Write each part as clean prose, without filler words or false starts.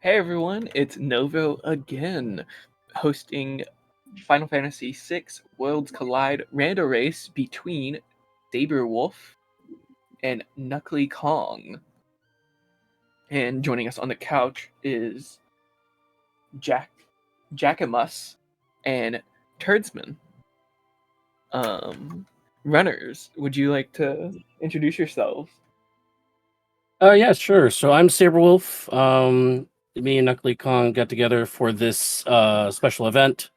Hey everyone, it's Novo again, hosting Final Fantasy VI Worlds Collide rando race between Sabre and Kunckley Kong. And joining us on the couch is Jackimus and Turdsman. Runners, would you like to introduce yourselves? Yeah, sure. So I'm Sabrewolf. Me and Kunckley Kong got together for this special event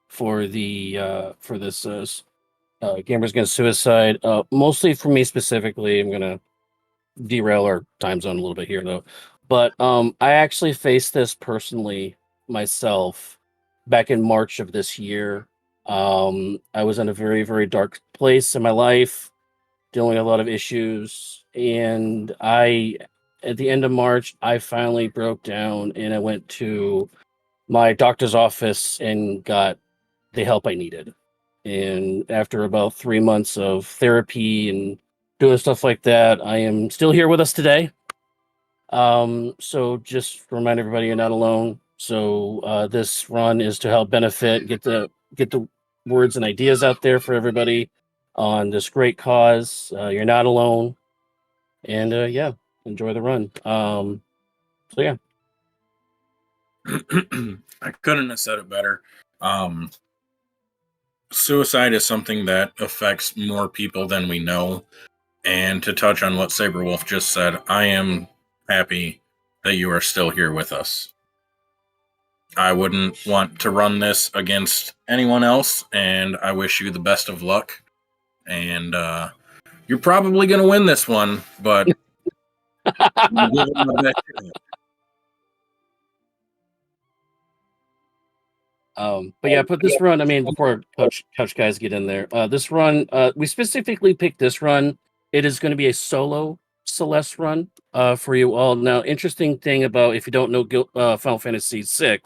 for this Gamers Against Suicide. Mostly for me specifically. I'm gonna derail our time zone a little bit here though. But I actually faced this personally myself back in March of this year. I was in a very, very dark place in my life, dealing with a lot of issues, and at the end of March, I finally broke down and I went to my doctor's office and got the help I needed. And after about 3 months of therapy and doing stuff like that, I am still here with us today. So just remind everybody you're not alone. So this run is to help benefit, get the words and ideas out there for everybody on this great cause. You're not alone, and yeah, enjoy the run. So yeah. I couldn't have said it better. Suicide is something that affects more people than we know. And to touch on what Sabrewolf just said, I am happy that you are still here with us. I wouldn't want to run this against anyone else, and I wish you the best of luck. And you're probably going to win this one, but I'm giving it my best shot. But yeah, put this run. I mean, before couch guys get in there, this run, we specifically picked this run. It is going to be a solo Celeste run for you all. Now, interesting thing about if you don't know Final Fantasy VI,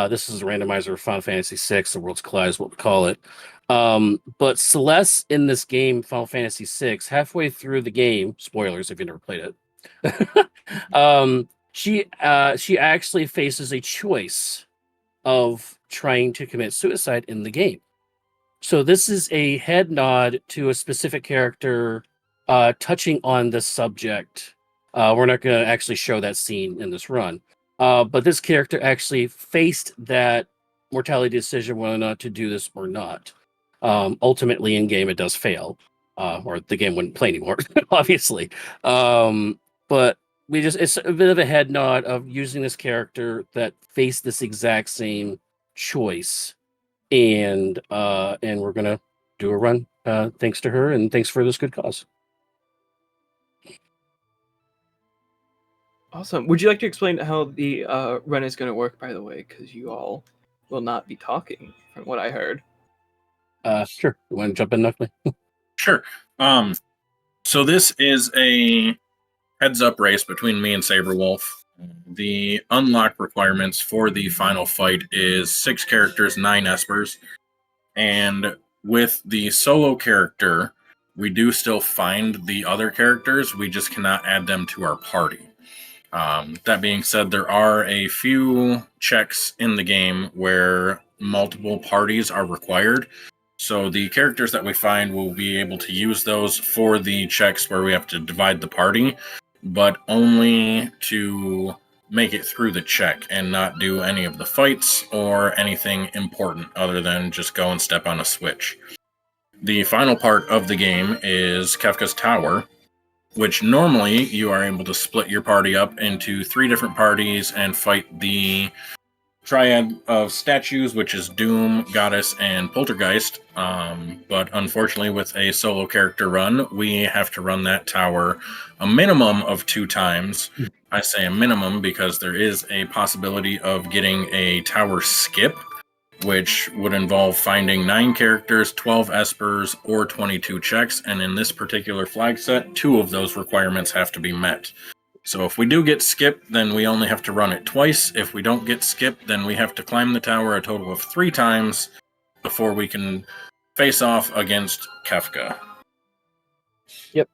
this is a randomizer of Final Fantasy VI. The World's Collide is what we call it. But Celeste in this game, Final Fantasy VI, halfway through the game, spoilers if you never played it, she actually faces a choice of trying to commit suicide in the game. So this is a head nod to a specific character touching on this subject. We're not going to actually show that scene in this run. But this character actually faced that mortality decision whether or not to do this or not. Ultimately, in game, it does fail, or the game wouldn't play anymore, obviously. But it's a bit of a head nod of using this character that faced this exact same choice, and we're gonna do a run thanks to her and thanks for this good cause. Awesome. Would you like to explain how the run is going to work, by the way? Because you all will not be talking, from what I heard. Sure. You want to jump in, Knuckly? Sure. So this is a heads-up race between me and Sabrewolf. The unlock requirements for the final fight is 6 characters, 9 espers. And with the solo character, we do still find the other characters. We just cannot add them to our party. That being said, there are a few checks in the game where multiple parties are required. So the characters that we find will be able to use those for the checks where we have to divide the party, but only to make it through the check and not do any of the fights or anything important other than just go and step on a switch. The final part of the game is Kefka's Tower, which normally you are able to split your party up into 3 different parties and fight the triad of statues, which is Doom, Goddess, and Poltergeist. But unfortunately, with a solo character run, we have to run that tower a minimum of 2 times. I say a minimum because there is a possibility of getting a tower skip, which would involve finding 9 characters, 12 espers, or 22 checks. And in this particular flag set, 2 of those requirements have to be met. So if we do get skipped, then we only have to run it twice. If we don't get skipped, then we have to climb the tower a total of 3 times before we can face off against Kefka. Yep.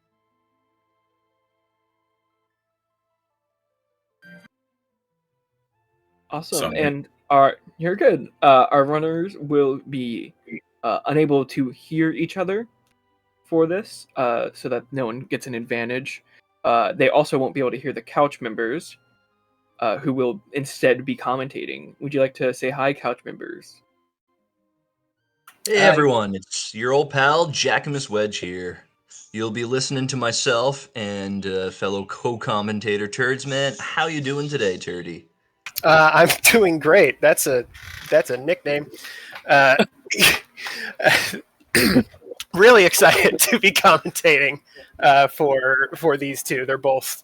Awesome. Sorry. And you're good. Our runners will be unable to hear each other for this, so that no one gets an advantage. They also won't be able to hear the couch members, who will instead be commentating. Would you like to say hi, couch members? Hey everyone, it's your old pal Jackimus Wedge here. You'll be listening to myself and fellow co-commentator Turdsman. How you doing today, Turdy? I'm doing great. That's a nickname. Uh, really excited to be commentating for these two. They're both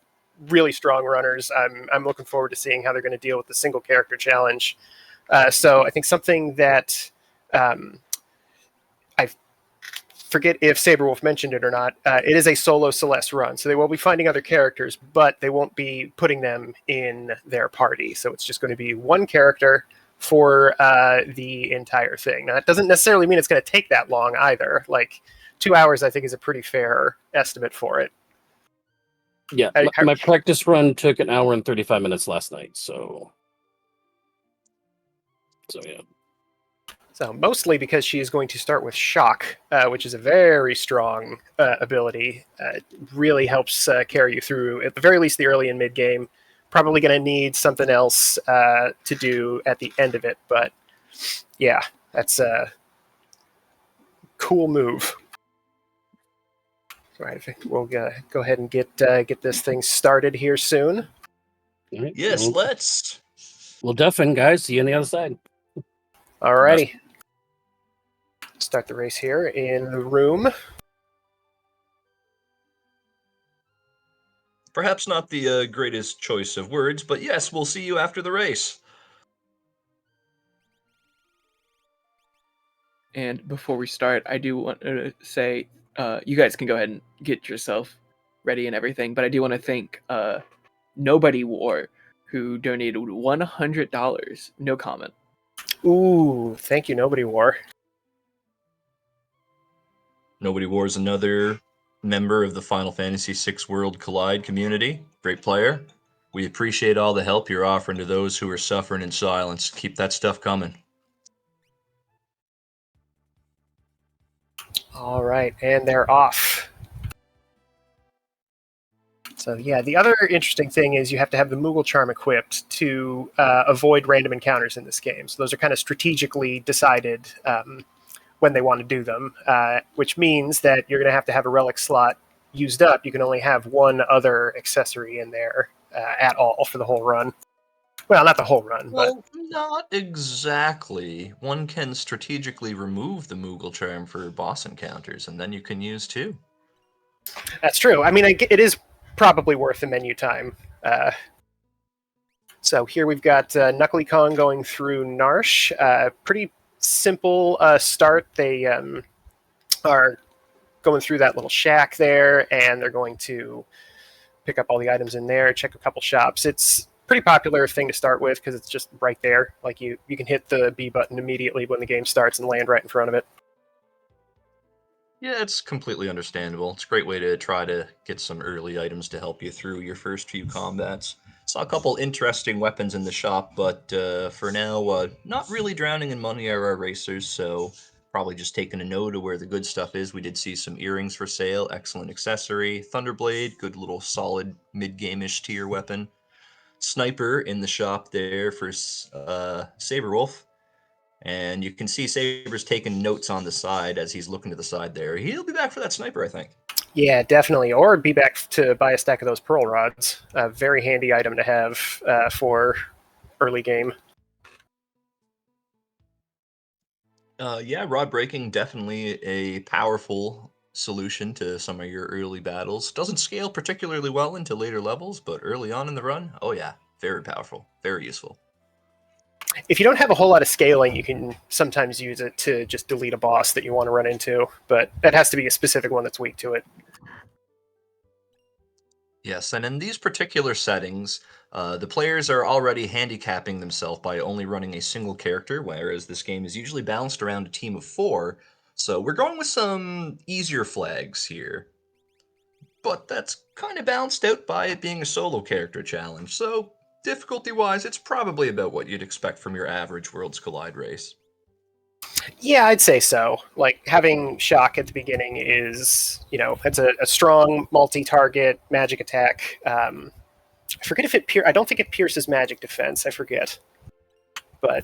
really strong runners. I'm looking forward to seeing how they're going to deal with the single character challenge. So I think something that I forget if Sabrewolf mentioned it or not. It is a solo Celeste run, so they will be finding other characters, but they won't be putting them in their party. So it's just going to be one character for the entire thing. Now, that doesn't necessarily mean it's going to take that long either. Like 2 hours, I think, is a pretty fair estimate for it. Yeah, my practice run took an hour and 35 minutes last night. So yeah. So mostly because she is going to start with Shock, which is a very strong ability. It really helps carry you through, at the very least, the early and mid game. Probably going to need something else to do at the end of it, but yeah, that's a cool move. All right, I think we'll go ahead and get this thing started here soon. All right. Yes, let's. Well, deafen, guys. See you on the other side. Alrighty. Start the race here in the room. Perhaps not the greatest choice of words, but yes, we'll see you after the race. And before we start, I do want to say, you guys can go ahead and get yourself ready and everything, but I do want to thank Nobody War, who donated $100. No comment. Ooh, thank you, Nobody War. Nobody War is another member of the Final Fantasy VI World Collide community. Great player. We appreciate all the help you're offering to those who are suffering in silence. Keep that stuff coming. All right, and they're off. So yeah, the other interesting thing is you have to have the Moogle Charm equipped to avoid random encounters in this game. So those are kind of strategically decided when they want to do them, which means that you're going to have a relic slot used up. You can only have one other accessory in there at all for the whole run. Well, not the whole run, Well, not exactly. One can strategically remove the Moogle Charm for boss encounters, and then you can use two. That's true. I mean, it is probably worth the menu time. So here we've got Kunckley Kong going through Narsh. Pretty simple start. They are going through that little shack there, and they're going to pick up all the items in there, check a couple shops. It's pretty popular thing to start with because it's just right there. Like you can hit the B button immediately when the game starts and land right in front of it. Yeah, it's completely understandable. It's a great way to try to get some early items to help you through your first few combats. Saw a couple interesting weapons in the shop, but for now, not really drowning in money are our racers, so probably just taking a note of where the good stuff is. We did see some earrings for sale, excellent accessory. Thunderblade, good little solid mid-game-ish tier weapon. Sniper in the shop there for Sabrewolf. And you can see Sabre's taking notes on the side as he's looking to the side there. He'll be back for that sniper, I think. Yeah, definitely. Or be back to buy a stack of those pearl rods. A very handy item to have for early game. Yeah, rod breaking, definitely a powerful solution to some of your early battles. Doesn't scale particularly well into later levels, but early on in the run, oh yeah, very powerful, very useful. If you don't have a whole lot of scaling, you can sometimes use it to just delete a boss that you want to run into, but that has to be a specific one that's weak to it. Yes, and in these particular settings, the players are already handicapping themselves by only running a single character, whereas this game is usually balanced around a team of 4. So we're going with some easier flags here. But that's kind of balanced out by it being a solo character challenge, so Difficulty-wise, it's probably about what you'd expect from your average Worlds Collide race. Yeah, I'd say so. Like, having shock at the beginning is, it's a strong multi-target magic attack. I forget if I don't think it pierces magic defense. I forget, but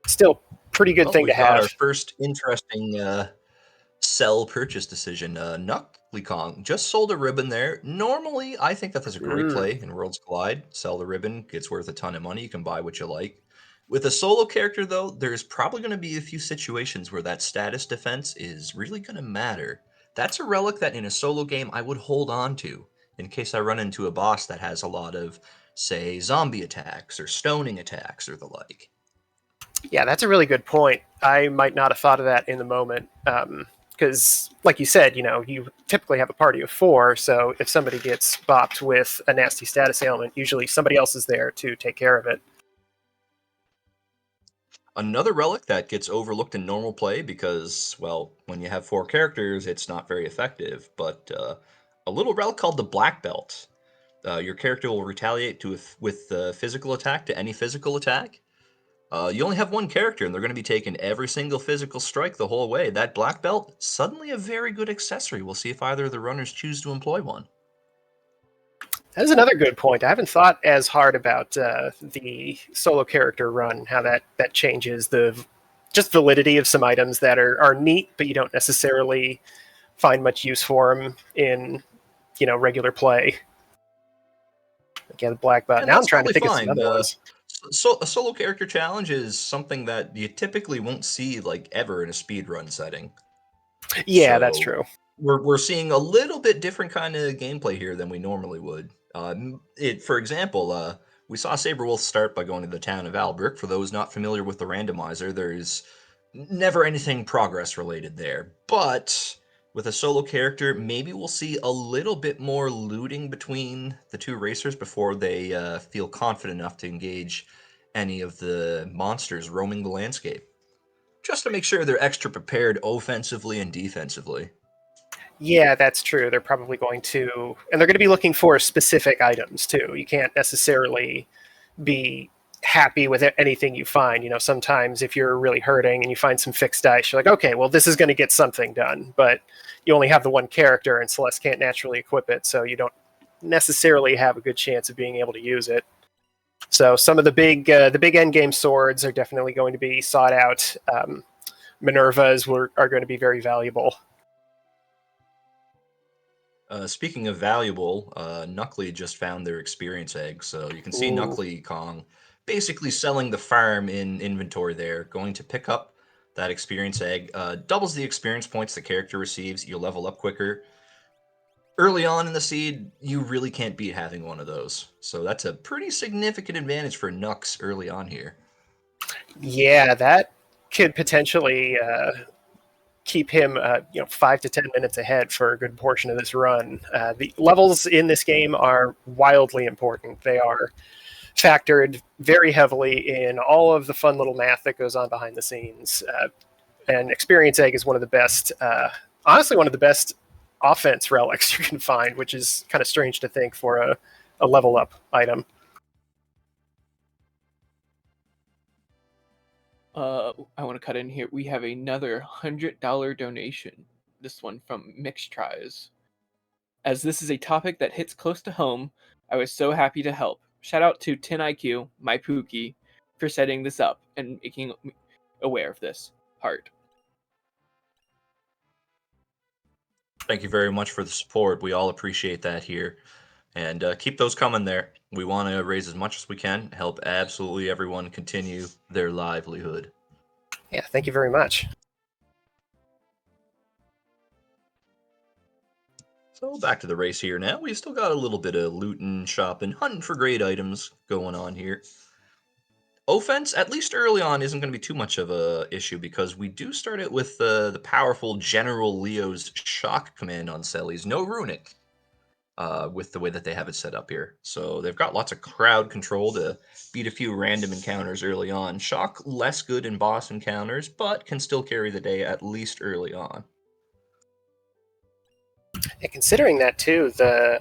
still pretty good thing to We've got have. our first interesting sell purchase decision. Nuckley Kong just sold a ribbon there. Normally, I think that's a great play in Worlds Collide. Sell the ribbon, gets worth a ton of money. You can buy what you like. With a solo character, though, there's probably going to be a few situations where that status defense is really going to matter. That's a relic that in a solo game I would hold on to in case I run into a boss that has a lot of, say, zombie attacks or stoning attacks or the like. Yeah, that's a really good point. I might not have thought of that in the moment. Because, like you said, you typically have a party of 4, so if somebody gets bopped with a nasty status ailment, usually somebody else is there to take care of it. Another relic that gets overlooked in normal play because, well, when you have 4 characters, it's not very effective, but a little relic called the Black Belt. Your character will retaliate with physical attack to any physical attack. You only have one character, and they're going to be taking every single physical strike the whole way. That Black Belt, suddenly a very good accessory. We'll see if either of the runners choose to employ one. That is another good point. I haven't thought as hard about the solo character run, how that changes the just validity of some items that are neat, but you don't necessarily find much use for them in regular play. Again, the Black Belt. Now I'm trying to think of some other ones. So a solo character challenge is something that you typically won't see like ever in a speedrun setting. Yeah, that's true. We're seeing a little bit different kind of gameplay here than we normally would. For example, we saw Sabre Wolf start by going to the town of Albrecht. For those not familiar with the randomizer, there's never anything progress related there. But with a solo character, maybe we'll see a little bit more looting between the two racers before they feel confident enough to engage any of the monsters roaming the landscape. Just to make sure they're extra prepared offensively and defensively. Yeah, that's true. They're probably going to, and they're going to be looking for specific items too. You can't necessarily be happy with anything you find. Sometimes if you're really hurting and you find some fixed dice, you're like, okay, well, this is going to get something done. But you only have the one character, and Celeste can't naturally equip it, so you don't necessarily have a good chance of being able to use it. So some of the big endgame swords are definitely going to be sought out. Minervas are going to be very valuable. Speaking of valuable, Nuckley just found their experience egg, so you can see Nuckley Kong basically selling the farm in inventory there, going to pick up that experience egg, doubles the experience points the character receives, you level up quicker. Early on in the seed, you really can't beat having one of those, so that's a pretty significant advantage for Nux early on here. Yeah, that could potentially keep him 5 to 10 minutes ahead for a good portion of this run. The levels in this game are wildly important. They are factored very heavily in all of the fun little math that goes on behind the scenes. And Experience Egg is one of the best, honestly, one of the best offense relics you can find, which is kind of strange to think for a level up item. I want to cut in here. We have another $100 donation. This one from Mixed Tries. As this is a topic that hits close to home, I was so happy to help. Shout out to 10IQ, my Pookie, for setting this up and making me aware of this. Heart. Thank you very much for the support. We all appreciate that here. And keep those coming there. We want to raise as much as we can, help absolutely everyone continue their livelihood. Yeah, thank you very much. So back to the race here now. We've still got a little bit of looting, shopping, hunting for great items going on here. Offense, at least early on, isn't going to be too much of a issue because we do start it with the powerful General Leo's shock command on Sellies. No runic. With the way that they have it set up here. So they've got lots of crowd control to beat a few random encounters early on. Shock less good in boss encounters, but can still carry the day at least early on. And considering that too, the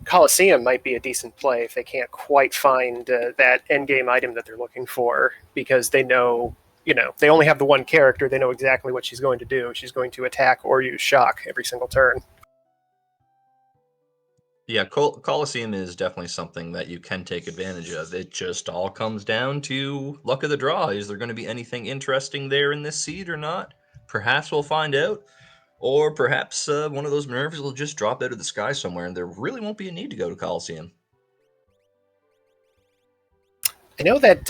Coliseum might be a decent play if they can't quite find that end game item that they're looking for, because they know, they only have the one character. They know exactly what she's going to do. She's going to attack or use shock every single turn. Yeah, Coliseum is definitely something that you can take advantage of. It just all comes down to luck of the draw. Is there going to be anything interesting there in this seed or not? Perhaps we'll find out. Or perhaps one of those Minervas will just drop out of the sky somewhere and there really won't be a need to go to Coliseum. I know that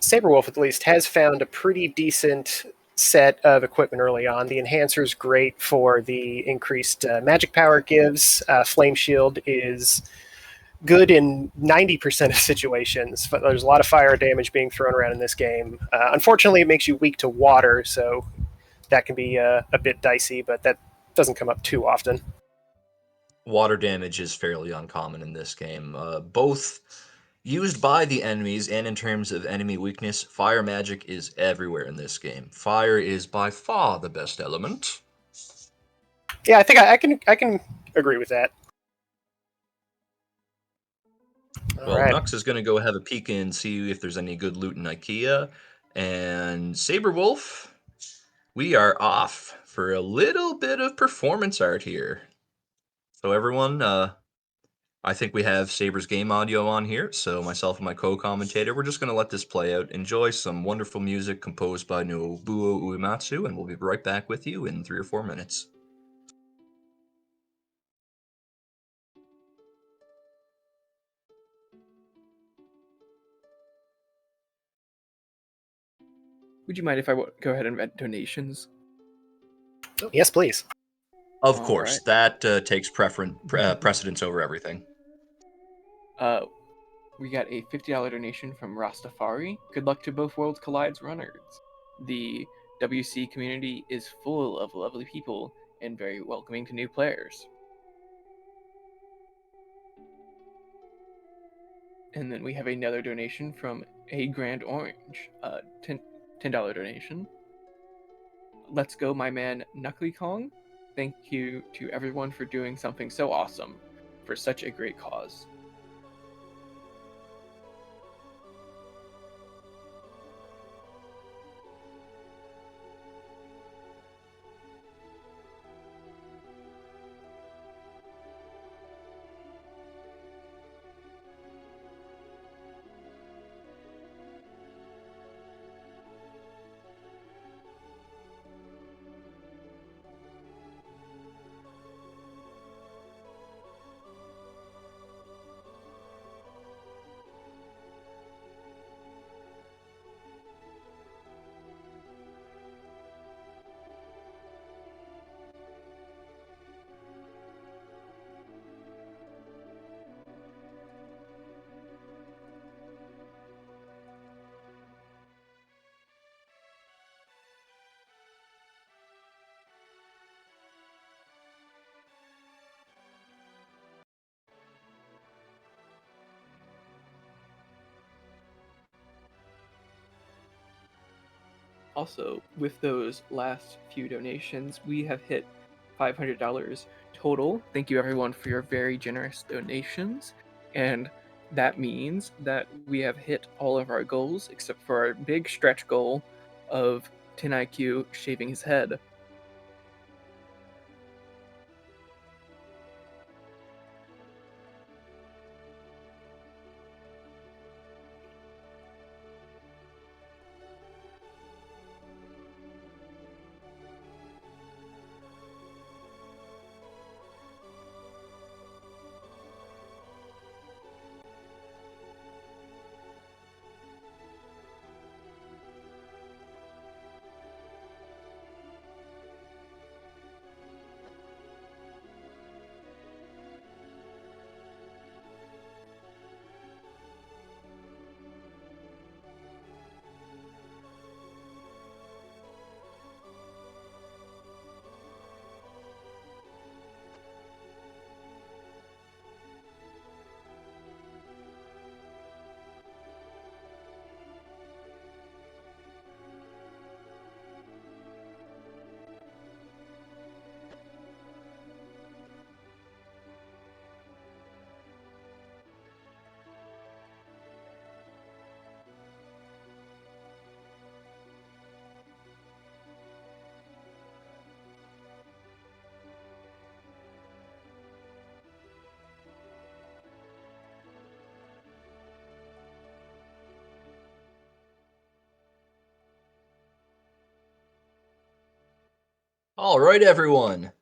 Saberwolf at least has found a pretty decent set of equipment early on. The enhancer is great for the increased magic power it gives. Flame Shield is good in 90% of situations. But there's a lot of fire damage being thrown around in this game. Unfortunately, it makes you weak to water, so that can be a bit dicey, but that doesn't come up too often. Water damage is fairly uncommon in this game. Both used by the enemies and in terms of enemy weakness, fire magic is everywhere in this game. Fire is by far the best element. Yeah, I think I can agree with that. Well, All right. Nux is going to go have a peek and see if there's any good loot in IKEA. And Saberwolf, we are off for a little bit of performance art here. So everyone, I think we have Saber's game audio on here. So myself and my co-commentator, we're just going to let this play out. Enjoy some wonderful music composed by Nobuo Uematsu, and we'll be right back with you in 3 or 4 minutes. Would you mind if I go ahead and read donations? Yes, please. Of All course, right. that takes precedence over everything. We got a $50 donation from Rastafari. Good luck to both Worlds Collide's runners. The WC community is full of lovely people and very welcoming to new players. And then we have another donation from A Grand Orange, $10 donation. Let's go, my man Kunckley Kong. Thank you to everyone for doing something so awesome for such a great cause. Also, with those last few donations, we have hit $500 total. Thank you everyone for your very generous donations. And that means that we have hit all of our goals except for our big stretch goal of 10 IQ shaving his head. All right, everyone.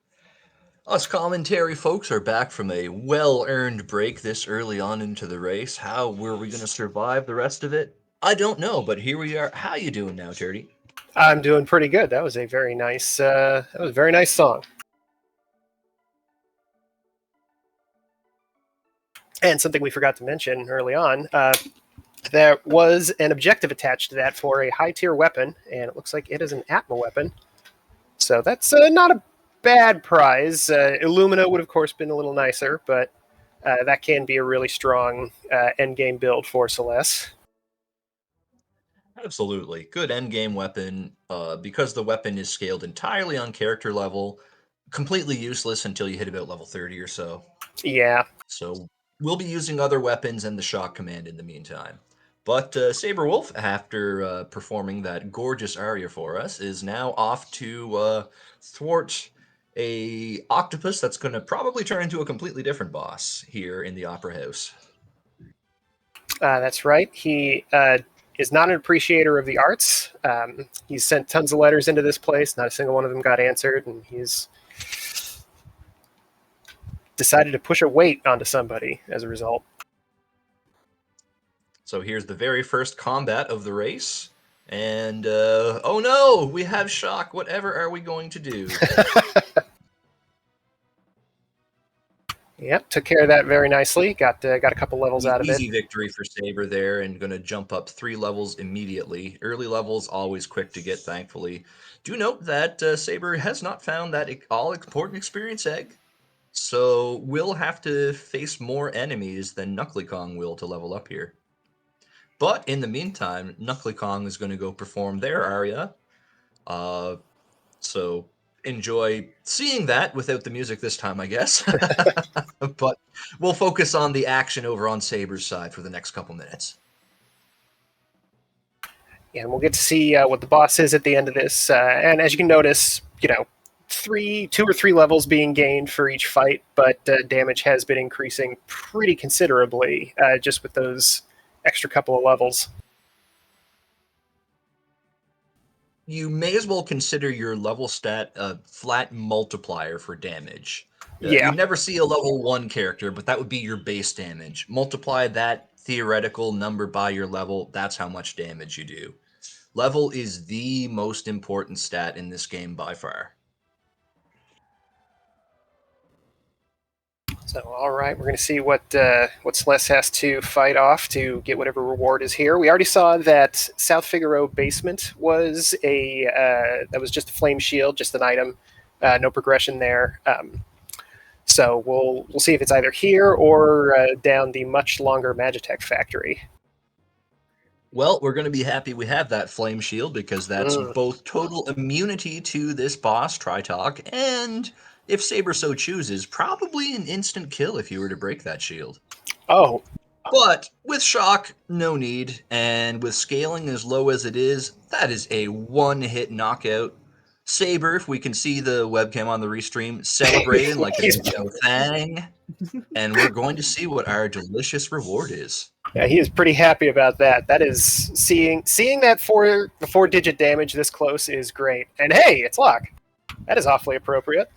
Us commentary folks are back from a well-earned break this early on into the race. How were we going to survive the rest of it? I don't know, but here we are. How you doing now, Turdy? I'm doing pretty good. That was a very nice. That was a very nice song. And something we forgot to mention early on, there was an objective attached to that for a high-tier weapon, and it looks like it is an Atma weapon. So that's not a bad prize. Illumina would, of course, been a little nicer, but that can be a really strong endgame build for Celeste. Absolutely. Good endgame weapon. Because the weapon is scaled entirely on character level, completely useless until you hit about level 30 or so. Yeah. So we'll be using other weapons and the shock command in the meantime. But Sabre Wolf, after performing that gorgeous aria for us, is now off to thwart a octopus that's going to probably turn into a completely different boss here in the Opera House. That's right. He is not an appreciator of the arts. He's sent tons of letters into this place. Not a single one of them got answered, and he's decided to push a weight onto somebody as a result. So here's the very first combat of the race. And, oh no, we have shock. Whatever are we going to do? Yep, took care of that very nicely. Got a couple levels out of it. Easy victory for Sabre there, and going to jump up 3 levels immediately. Early levels always quick to get, thankfully. Do note that Sabre has not found that all-important experience egg, so we'll have to face more enemies than Knuckly Kong will to level up here. But in the meantime, Knuckly Kong is going to go perform their aria. So enjoy seeing that without the music this time, I guess. But we'll focus on the action over on Sabre's side for the next couple minutes. Yeah, and we'll get to see what the boss is at the end of this. And as you can notice, 2 or 3 levels being gained for each fight, but damage has been increasing pretty considerably just with those extra couple of levels. You may as well consider your level stat a flat multiplier for damage. Yeah. You'd never see a level 1 character, but that would be your base damage. Multiply that theoretical number by your level, that's how much damage you do. Level is the most important stat in this game by far. So, all right, we're going to see what Celeste has to fight off to get whatever reward is here. We already saw that South Figaro Basement was that was just a flame shield, just an item, no progression there. So we'll see if it's either here or down the much longer Magitech factory. Well, we're going to be happy we have that flame shield because that's both total immunity to this boss, Tritalk, and if Sabre so chooses, probably an instant kill if you were to break that shield. Oh. But with shock, no need, and with scaling as low as it is, that is a one-hit knockout. Sabre, if we can see the webcam on the restream, celebrating like it's a thing, and we're going to see what our delicious reward is. Yeah, he is pretty happy about that. That is seeing that the 4-digit damage this close is great. And hey, it's luck. That is awfully appropriate.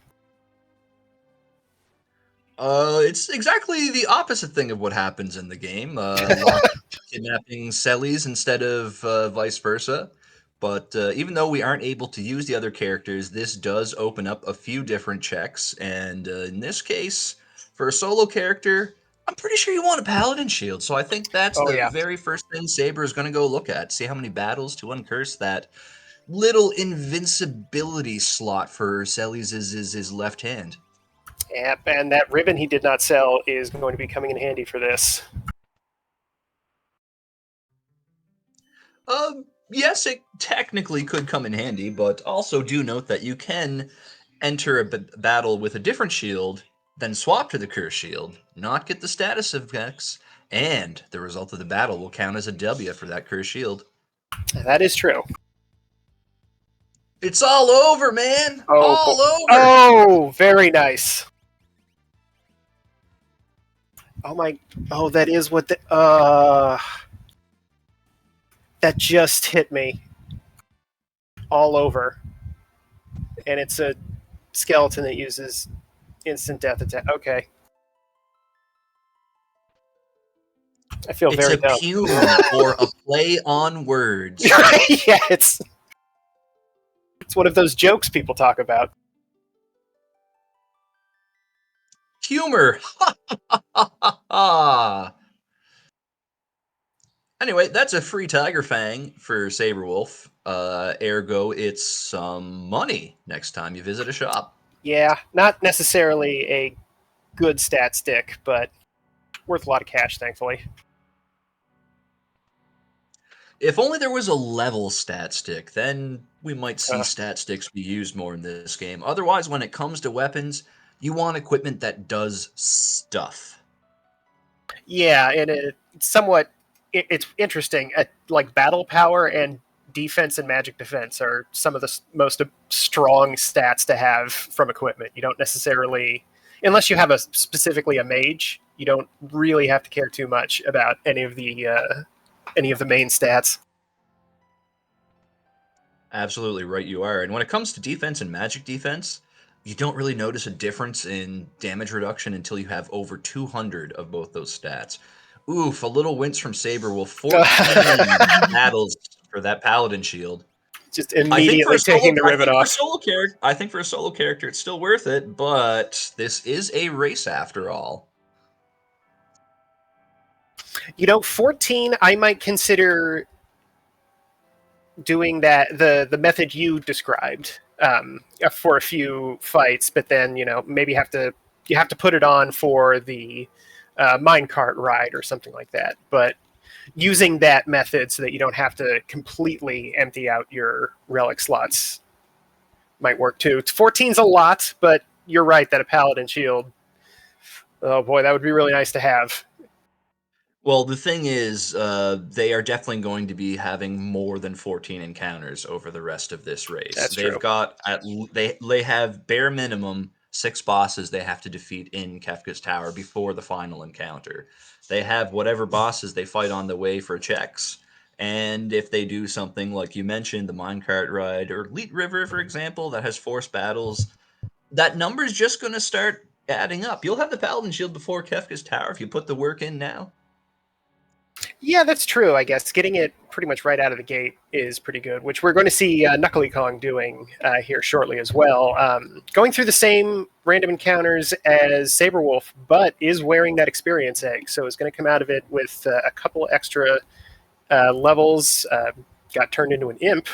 It's exactly the opposite thing of what happens in the game. Kidnapping Sellies instead of vice versa. But even though we aren't able to use the other characters, this does open up a few different checks. And in this case, for a solo character, I'm pretty sure you want a Paladin Shield. So I think that's very first thing Sabre is going to go look at. See how many battles to uncurse that little invincibility slot for Sellies is his left hand. Yep, and that ribbon he did not sell is going to be coming in handy for this. Yes, it technically could come in handy, but also do note that you can enter a battle with a different shield, then swap to the curse shield, not get the status effects, and the result of the battle will count as a W for that curse shield. That is true. It's all over, man! Oh, all over! Oh, very nice. Oh, that is what that just hit me all over. And it's a skeleton that uses instant death attack. Okay. I feel It's very a dumb. pume or a play on words. Yeah, it's one of those jokes people talk about. Humor. Anyway, that's a free Tiger Fang for Saberwolf. Ergo, it's some money next time you visit a shop. Yeah, not necessarily a good stat stick, but worth a lot of cash, thankfully. If only there was a level stat stick, then we might see stat sticks be used more in this game. Otherwise, when it comes to weapons, you want equipment that does stuff. Yeah, and it's interesting. Like battle power and defense and magic defense are some of the most strong stats to have from equipment. You don't necessarily, unless you have specifically a mage, you don't really have to care too much about any of the main stats. Absolutely right you are. And when it comes to defense and magic defense, you don't really notice a difference in damage reduction until you have over 200 of both those stats. Oof, a little wince from Sabre will 14 battles for that paladin shield. Just immediately taking the ribbon off. I think for a solo character, it's still worth it, but this is a race after all. 14, I might consider doing that the method you described for a few fights, but then maybe you have to put it on for the minecart ride or something like that. But using that method so that you don't have to completely empty out your relic slots might work too. 14's a lot, but you're right that a paladin shield, oh boy, that would be really nice to have. Well, the thing is, they are definitely going to be having more than 14 encounters over the rest of this race. That's They've true. got they have bare minimum 6 bosses they have to defeat in Kefka's Tower before the final encounter. They have whatever bosses they fight on the way for checks. And if they do something like you mentioned, the minecart ride or Leet River, for example, that has forced battles, that number's just going to start adding up. You'll have the Paladin Shield before Kefka's Tower if you put the work in now. Yeah, that's true, I guess. Getting it pretty much right out of the gate is pretty good, which we're going to see Kunckley Kong doing here shortly as well. Going through the same random encounters as Saberwolf, but is wearing that experience egg, so is going to come out of it with a couple extra levels. Got turned into an imp.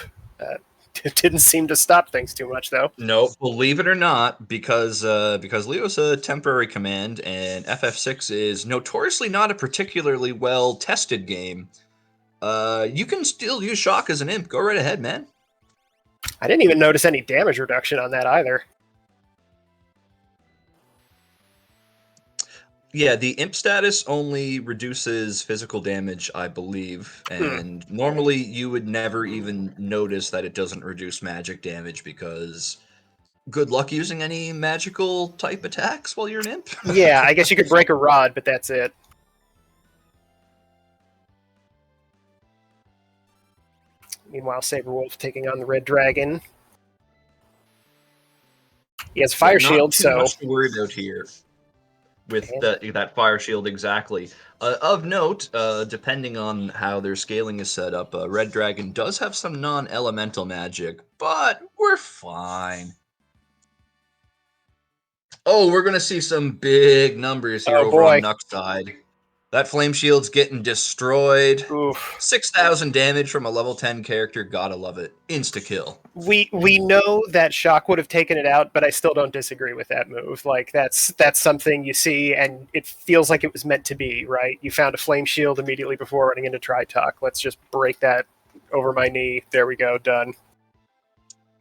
It didn't seem to stop things too much, though. No, believe it or not, because Leo's a temporary command and FF6 is notoriously not a particularly well-tested game, you can still use Shock as an imp. Go right ahead, man. I didn't even notice any damage reduction on that either. Yeah, the imp status only reduces physical damage, I believe, and normally you would never even notice that it doesn't reduce magic damage because good luck using any magical type attacks while you're an imp. Yeah, I guess you could break a rod, but that's it. Meanwhile, Saberwolf taking on the Red Dragon. He has Fire Shield, so... Not too much to worry about here with that Fire Shield, exactly. Of note, depending on how their scaling is set up, Red Dragon does have some non-elemental magic, but we're fine. Oh, we're going to see some big numbers here over on Nuck's side. That Flame Shield's getting destroyed. Oof. 6,000 damage from a level 10 character. Gotta love it. Insta-kill. We know that Shock would have taken it out, but I still don't disagree with that move. Like, that's something you see, and it feels like it was meant to be, right? You found a Flame Shield immediately before running into Tri-Talk. Let's just break that over my knee. There we go. Done.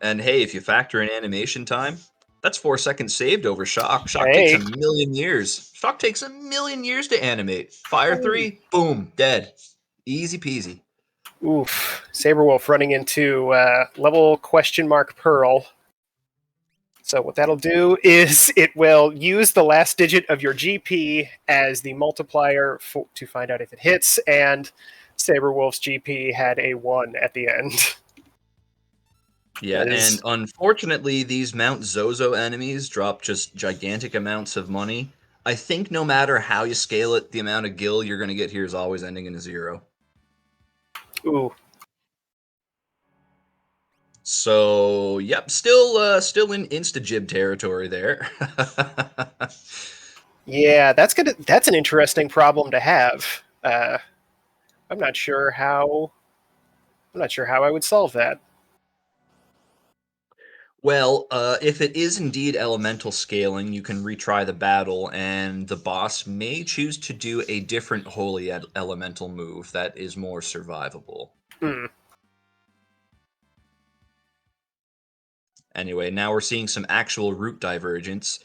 And hey, if you factor in animation time, that's 4 seconds saved over Shock. Shock takes a million years. Shock takes a million years to animate. Fire 3, boom, dead. Easy peasy. Oof. Saberwolf running into level Pearl. So what that'll do is it will use the last digit of your GP as the multiplier to find out if it hits, and Saberwolf's GP had a 1 at the end. Yeah, That is- and unfortunately, these Mount Zozo enemies drop just gigantic amounts of money. I think no matter how you scale it, the amount of gil you're going to get here is always ending in a 0. Ooh. So, yep, still in insta-jib territory there. Yeah, that's an interesting problem to have. I'm not sure how I would solve that. Well, if it is indeed elemental scaling, you can retry the battle, and the boss may choose to do a different holy elemental move that is more survivable. Hmm. Anyway, now we're seeing some actual route divergence.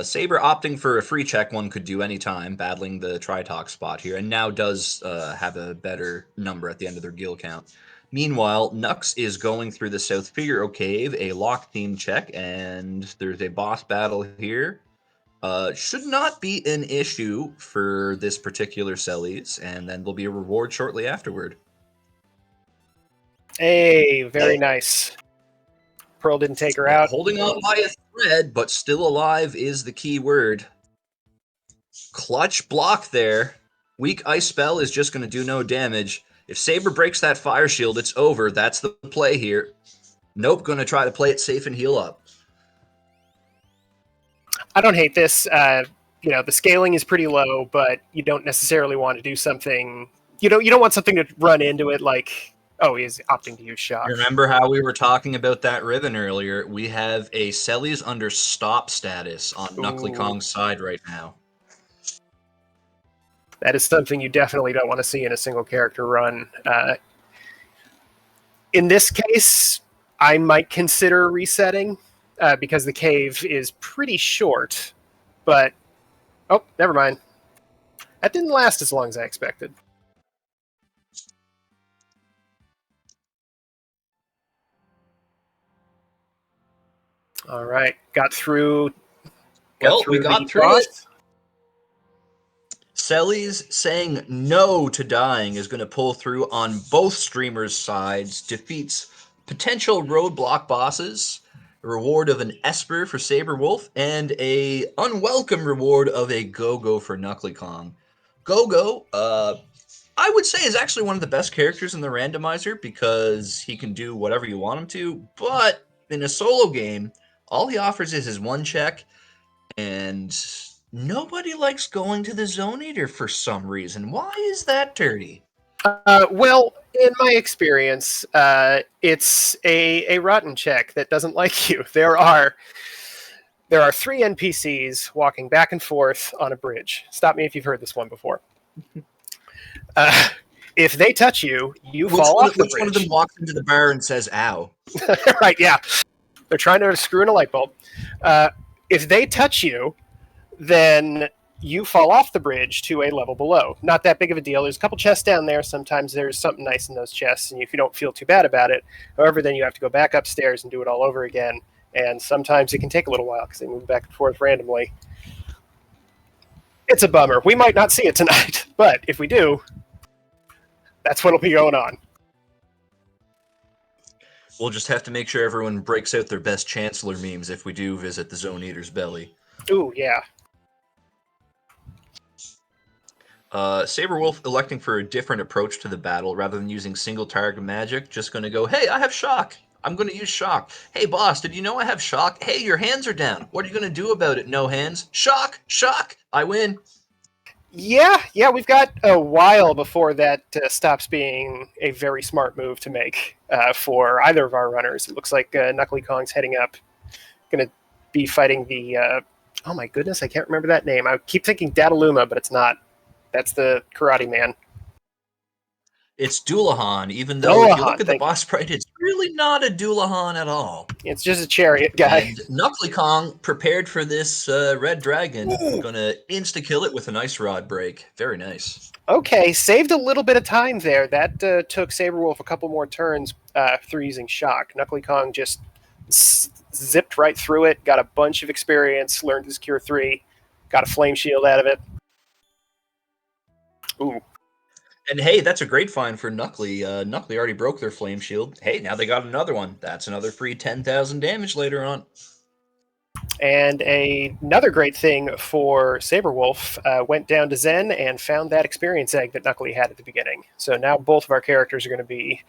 Sabre opting for a free check one could do anytime, battling the Tritalk spot here, and now does have a better number at the end of their gil count. Meanwhile, Nux is going through the South Figaro Cave, a lock theme check, and there's a boss battle here. Should not be an issue for this particular Celes, and then there'll be a reward shortly afterward. Hey, very nice. Pearl didn't take her out. Holding on by a thread, but still alive is the key word. Clutch block there. Weak ice spell is just going to do no damage. If Sabre breaks that fire shield, it's over. That's the play here. Nope, going to try to play it safe and heal up. I don't hate this. The scaling is pretty low, but you don't necessarily want to do something. You don't want something to run into it like, oh, he's opting to use shock. Remember how we were talking about that ribbon earlier? We have a Celes under stop status on Knuckly Kong's side right now. That is something you definitely don't want to see in a single character run. In this case, I might consider resetting because the cave is pretty short. But, oh, never mind. That didn't last as long as I expected. All right, got through. We got through it. Celes saying no to dying is going to pull through on both streamers' sides, defeats potential roadblock bosses, a reward of an Esper for Sabre Wolf, and a unwelcome reward of a Go-Go for Knuckly Kong. Go-Go, I would say is actually one of the best characters in the randomizer because he can do whatever you want him to, but in a solo game, all he offers is his one check, and nobody likes going to the Zone Eater for some reason. Why is that, Dirty? Well, in my experience, it's a rotten check that doesn't like you. There are 3 NPCs walking back and forth on a bridge. Stop me if you've heard this one before. If they touch you, you fall off the bridge. Which one of them walks into the bar and says, ow? Right, yeah. They're trying to screw in a light bulb. If they touch you, then you fall off the bridge to a level below. Not that big of a deal. There's a couple chests down there. Sometimes there's something nice in those chests, and if you don't feel too bad about it. However, then you have to go back upstairs and do it all over again. And sometimes it can take a little while because they move back and forth randomly. It's a bummer. We might not see it tonight, but if we do, that's what'll be going on. We'll just have to make sure everyone breaks out their best Chancellor memes if we do visit the Zone Eater's belly. Ooh, yeah. Sabre Wolf electing for a different approach to the battle rather than using single target magic. Just going to go, hey, I have shock. I'm going to use shock. Hey, boss, did you know I have shock? Hey, your hands are down. What are you going to do about it? No hands. Shock, shock. I win. Yeah, we've got a while before that stops being a very smart move to make for either of our runners. It looks like Knuckly Kong's heading up. Going to be fighting the... oh my goodness, I can't remember that name. I keep thinking Dataluma, but it's not. That's the Karate Man. It's Doulahan, even though if you look at the boss sprite, it's really not a Doulahan at all. It's just a chariot guy. And Knuckly Kong prepared for this red dragon. Going to insta-kill it with an ice rod break. Very nice. Okay, saved a little bit of time there. That took Sabre Wolf a couple more turns through using shock. Knuckly Kong just zipped right through it, got a bunch of experience, learned his Cure 3, got a flame shield out of it. Ooh. And hey, that's a great find for Knuckley. Knuckley already broke their flame shield. Hey, now they got another one. That's another free 10,000 damage later on. And another great thing for Saberwolf went down to Zen and found that experience egg that Knuckley had at the beginning. So now both of our characters are going to be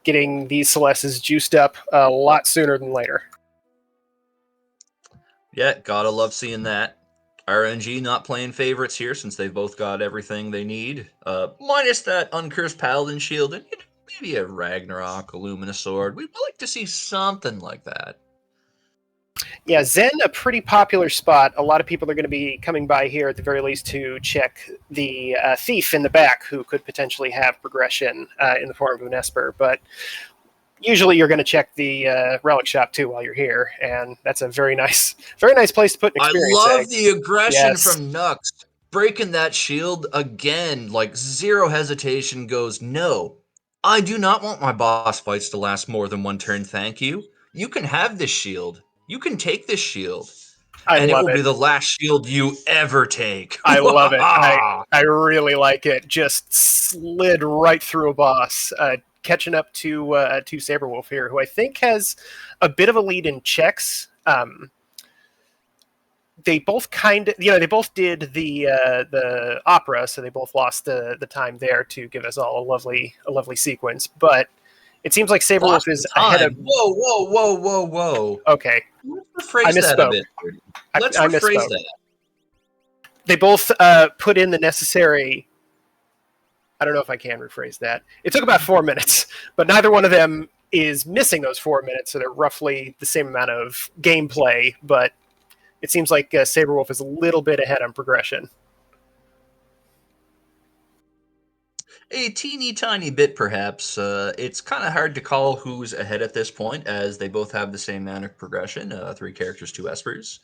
getting these Celestes juiced up a lot sooner than later. Yeah, gotta love seeing that. RNG not playing favorites here since they've both got everything they need. Minus that Uncursed Paladin shield and maybe a Ragnarok, a Lumina Sword. We'd like to see something like that. Yeah, Zen, a pretty popular spot. A lot of people are going to be coming by here at the very least to check the thief in the back who could potentially have progression in the form of an Esper. But usually you're going to check the relic shop too while you're here, and that's a very nice place to put an experience I love egg. the aggression Yes. from Nux. Breaking that shield again, like zero hesitation, goes, no, I do not want my boss fights to last more than one turn, thank you. You can have this shield. You can take this shield. And it will be the last shield you ever take. I love it. I really like it. Just slid right through a boss. Catching up to Saberwolf here, who I think has a bit of a lead in checks. They both they both did the opera, so they both lost the time there to give us all a lovely sequence. But it seems like Saberwolf is ahead of. Whoa! Okay, let's rephrase that a bit. Let's rephrase that. They both put in the necessary. I don't know if I can rephrase that. It took about 4 minutes, but neither one of them is missing those 4 minutes, so they're roughly the same amount of gameplay, but it seems like Saberwolf is a little bit ahead on progression. A teeny tiny bit, perhaps. It's kind of hard to call who's ahead at this point, as they both have the same amount of progression, 3 characters, 2 Espers.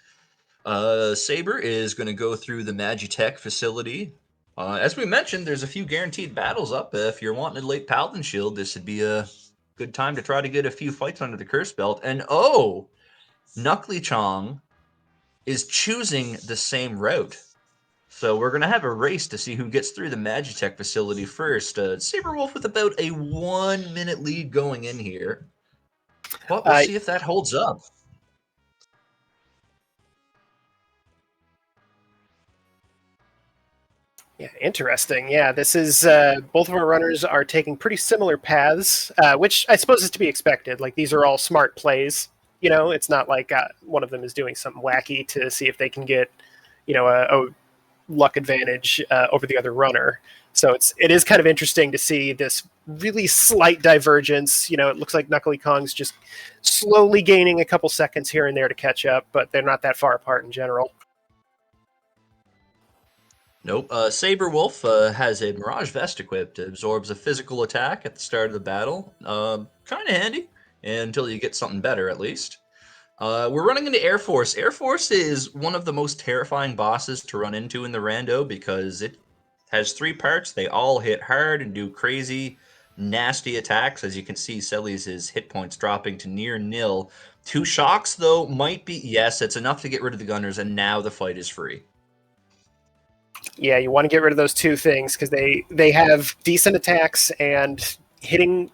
Sabre is going to go through the Magitech facility. As we mentioned, there's a few guaranteed battles up. If you're wanting a late Paladin shield, this would be a good time to try to get a few fights under the curse belt. And Knuckley Chong is choosing the same route. So we're going to have a race to see who gets through the Magitech facility first. Saberwolf with about a 1 minute lead going in here. But we'll see if that holds up. Yeah, interesting. Yeah, this is both of our runners are taking pretty similar paths, which I suppose is to be expected. Like, these are all smart plays. You know, it's not like one of them is doing something wacky to see if they can get, a luck advantage over the other runner. So it is kind of interesting to see this really slight divergence. You know, it looks like Knuckley Kong's just slowly gaining a couple seconds here and there to catch up, but they're not that far apart in general. Nope. Saberwolf has a Mirage Vest equipped. It absorbs a physical attack at the start of the battle. Kind of handy, until you get something better, at least. We're running into Air Force. Air Force is one of the most terrifying bosses to run into in the rando because it has 3 parts. They all hit hard and do crazy, nasty attacks. As you can see, Selly's hit points dropping to near nil. 2 shocks, though, might be... Yes, it's enough to get rid of the gunners, and now the fight is free. Yeah, you want to get rid of those 2 things because they have decent attacks, and getting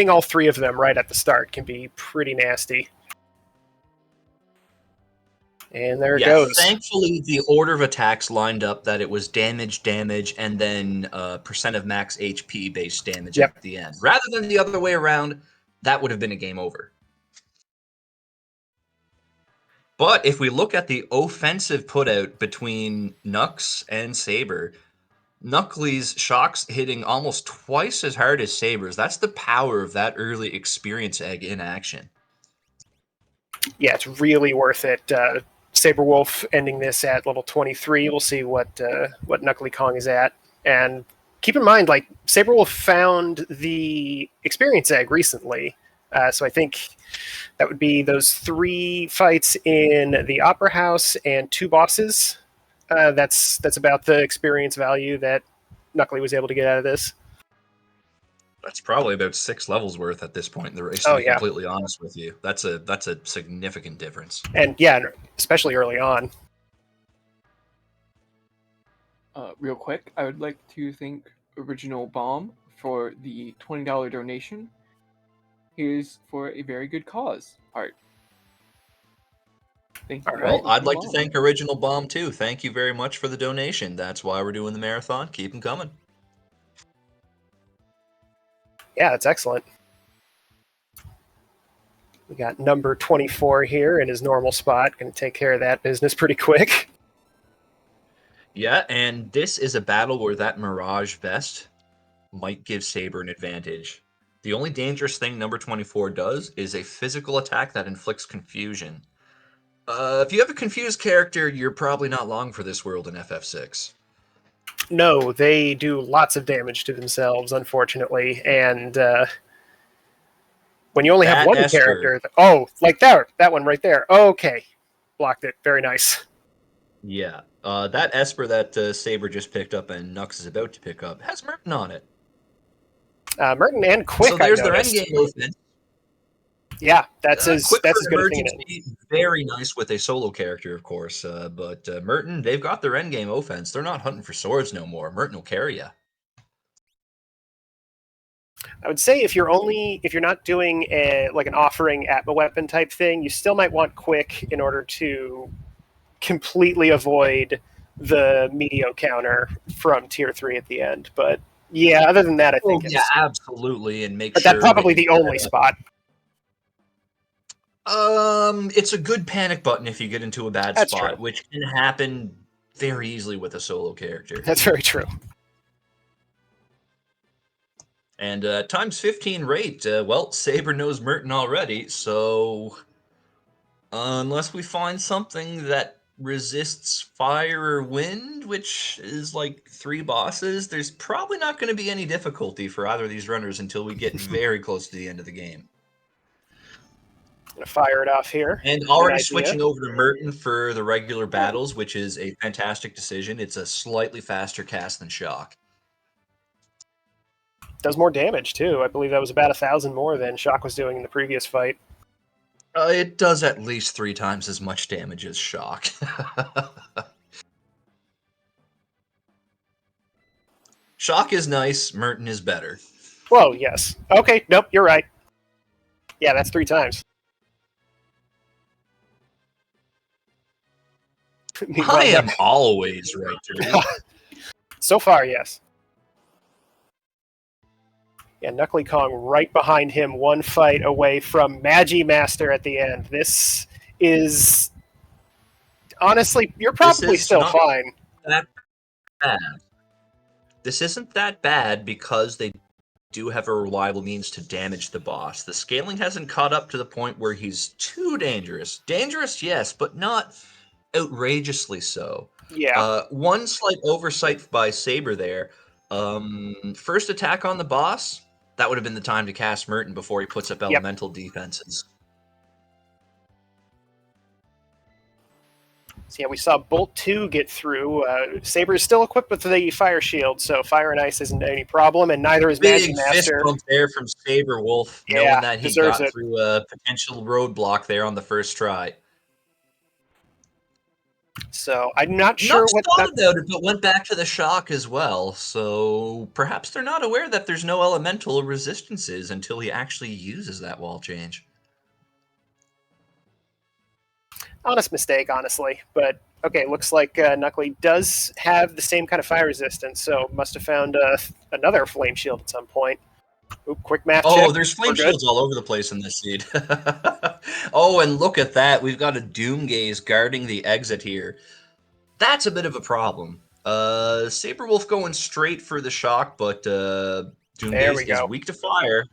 all 3 of them right at the start can be pretty nasty. And there it goes. Thankfully, the order of attacks lined up that it was damage, and then percent of max HP based damage at the end. Rather than the other way around, that would have been a game over. But if we look at the offensive putout between Nux and Sabre, Knuckley's shocks hitting almost twice as hard as Sabre's. That's the power of that early experience egg in action. Yeah, it's really worth it. Saberwolf ending this at level 23. We'll see what Knuckley Kong is at. And keep in mind, like, Saberwolf found the experience egg recently. So I think that would be those 3 fights in the Opera House and 2 bosses. That's about the experience value that Knuckley was able to get out of this. That's probably about 6 levels worth at this point in the race, to be completely honest with you. That's a significant difference. And yeah, especially early on. Real quick, I would like to thank Original Bomb for the $20 donation. Here's for a very good cause art. Thank you. All Well, right. I'd like to Bomb. thank Original Bomb too. Thank you very much for the donation. That's why we're doing the marathon. Keep them coming. Yeah, that's excellent. We got number 24 here in his normal spot. Going to take care of that business pretty quick. Yeah, and this is a battle where that Mirage vest might give Sabre an advantage. The only dangerous thing number 24 does is a physical attack that inflicts confusion. If you have a confused character, you're probably not long for this world in FF6. No, they do lots of damage to themselves, unfortunately, and when you only have That one Esper. character, like that one right there. Okay, blocked it. Very nice. Yeah, that Esper that Sabre just picked up and Nux is about to pick up has Merton on it. Merton and Quick. So there's I their noticed. endgame offense. Yeah, that's as Quick that's as for good a thing in it. emergency, very nice with a solo character, of course. But Merton, they've got their endgame offense. They're not hunting for swords no more. Merton will carry you. I would say if you're not doing like an offering Atma weapon type thing, you still might want Quick in order to completely avoid the Meteo counter from tier 3 at the end. But yeah, other than that, I think yeah, absolutely, and make but sure that's probably that the only spot. It's a good panic button if you get into a bad That's spot, true. which can happen very easily with a solo character. That's very true. And times 15 rate, well, Sabre knows Merton already, so unless we find something that resists fire or wind, which is like 3 bosses, there's probably not going to be any difficulty for either of these runners until we get very close to the end of the game. I'm gonna fire it off here. And already switching over to Merton for the regular battles, which is a fantastic decision. It's a slightly faster cast than Shock. Does more damage too. I believe that was about 1,000 more than Shock was doing in the previous fight. It does at least 3 times as much damage as Shock. Shock is nice, Merton is better. Whoa, yes. Okay, nope, you're right. Yeah, that's 3 times. I am always right, Turdy. So far, yes. Yeah, Knuckly Kong right behind him, 1 fight away from Magi Master at the end. This is... Honestly, you're probably still fine. That bad. This isn't that bad because they do have a reliable means to damage the boss. The scaling hasn't caught up to the point where he's too dangerous. Dangerous, yes, but not outrageously so. Yeah. One slight oversight by Sabre there. First attack on the boss, that would have been the time to cast Merton before he puts up elemental defenses. So yeah, we saw Bolt 2 get through. Sabre is still equipped with the Fire Shield, so Fire and Ice isn't any problem, and neither is Magi Master. Big fist bump there from Sabre Wolf, knowing that he got through a potential roadblock there on the first try. So I'm not sure what thought about it, but went back to the Shock as well. So perhaps they're not aware that there's no elemental resistances until he actually uses that wall change. Honest mistake, honestly. But okay, looks like Knuckly does have the same kind of fire resistance, so must have found another flame shield at some point. Oop, quick math check. Oh, there's flame shields all over the place in this seed. Oh, and look at that. We've got a Doomgaze guarding the exit here. That's a bit of a problem. Sabre Wolf going straight for the Shock, but Doomgaze is weak to fire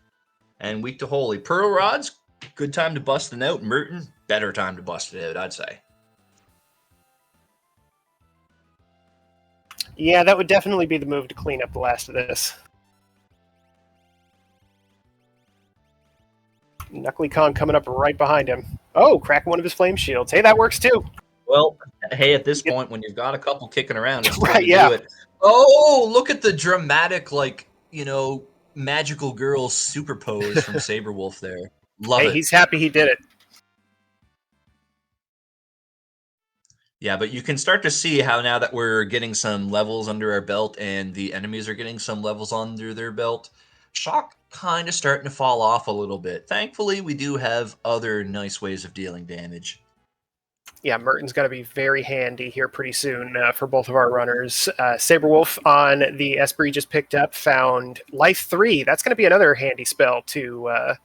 and weak to holy. Pearl Rods, good time to bust it out. Merton, better time to bust it out, I'd say. Yeah, that would definitely be the move to clean up the last of this. Knuckly Kong coming up right behind him. Oh, cracking one of his flame shields. Hey, that works too. Well, hey, at this point, when you've got a couple kicking around, it's right, to do it. Oh, look at the dramatic, magical girl super pose from Sabre Wolf there. Love it. He's happy he did it. Yeah, but you can start to see how now that we're getting some levels under our belt and the enemies are getting some levels under their belt, shock kind of starting to fall off a little bit. Thankfully, we do have other nice ways of dealing damage. Yeah, Merton's going to be very handy here pretty soon for both of our runners. Saberwolf on the Esper he just picked up found Life 3. That's going to be another handy spell to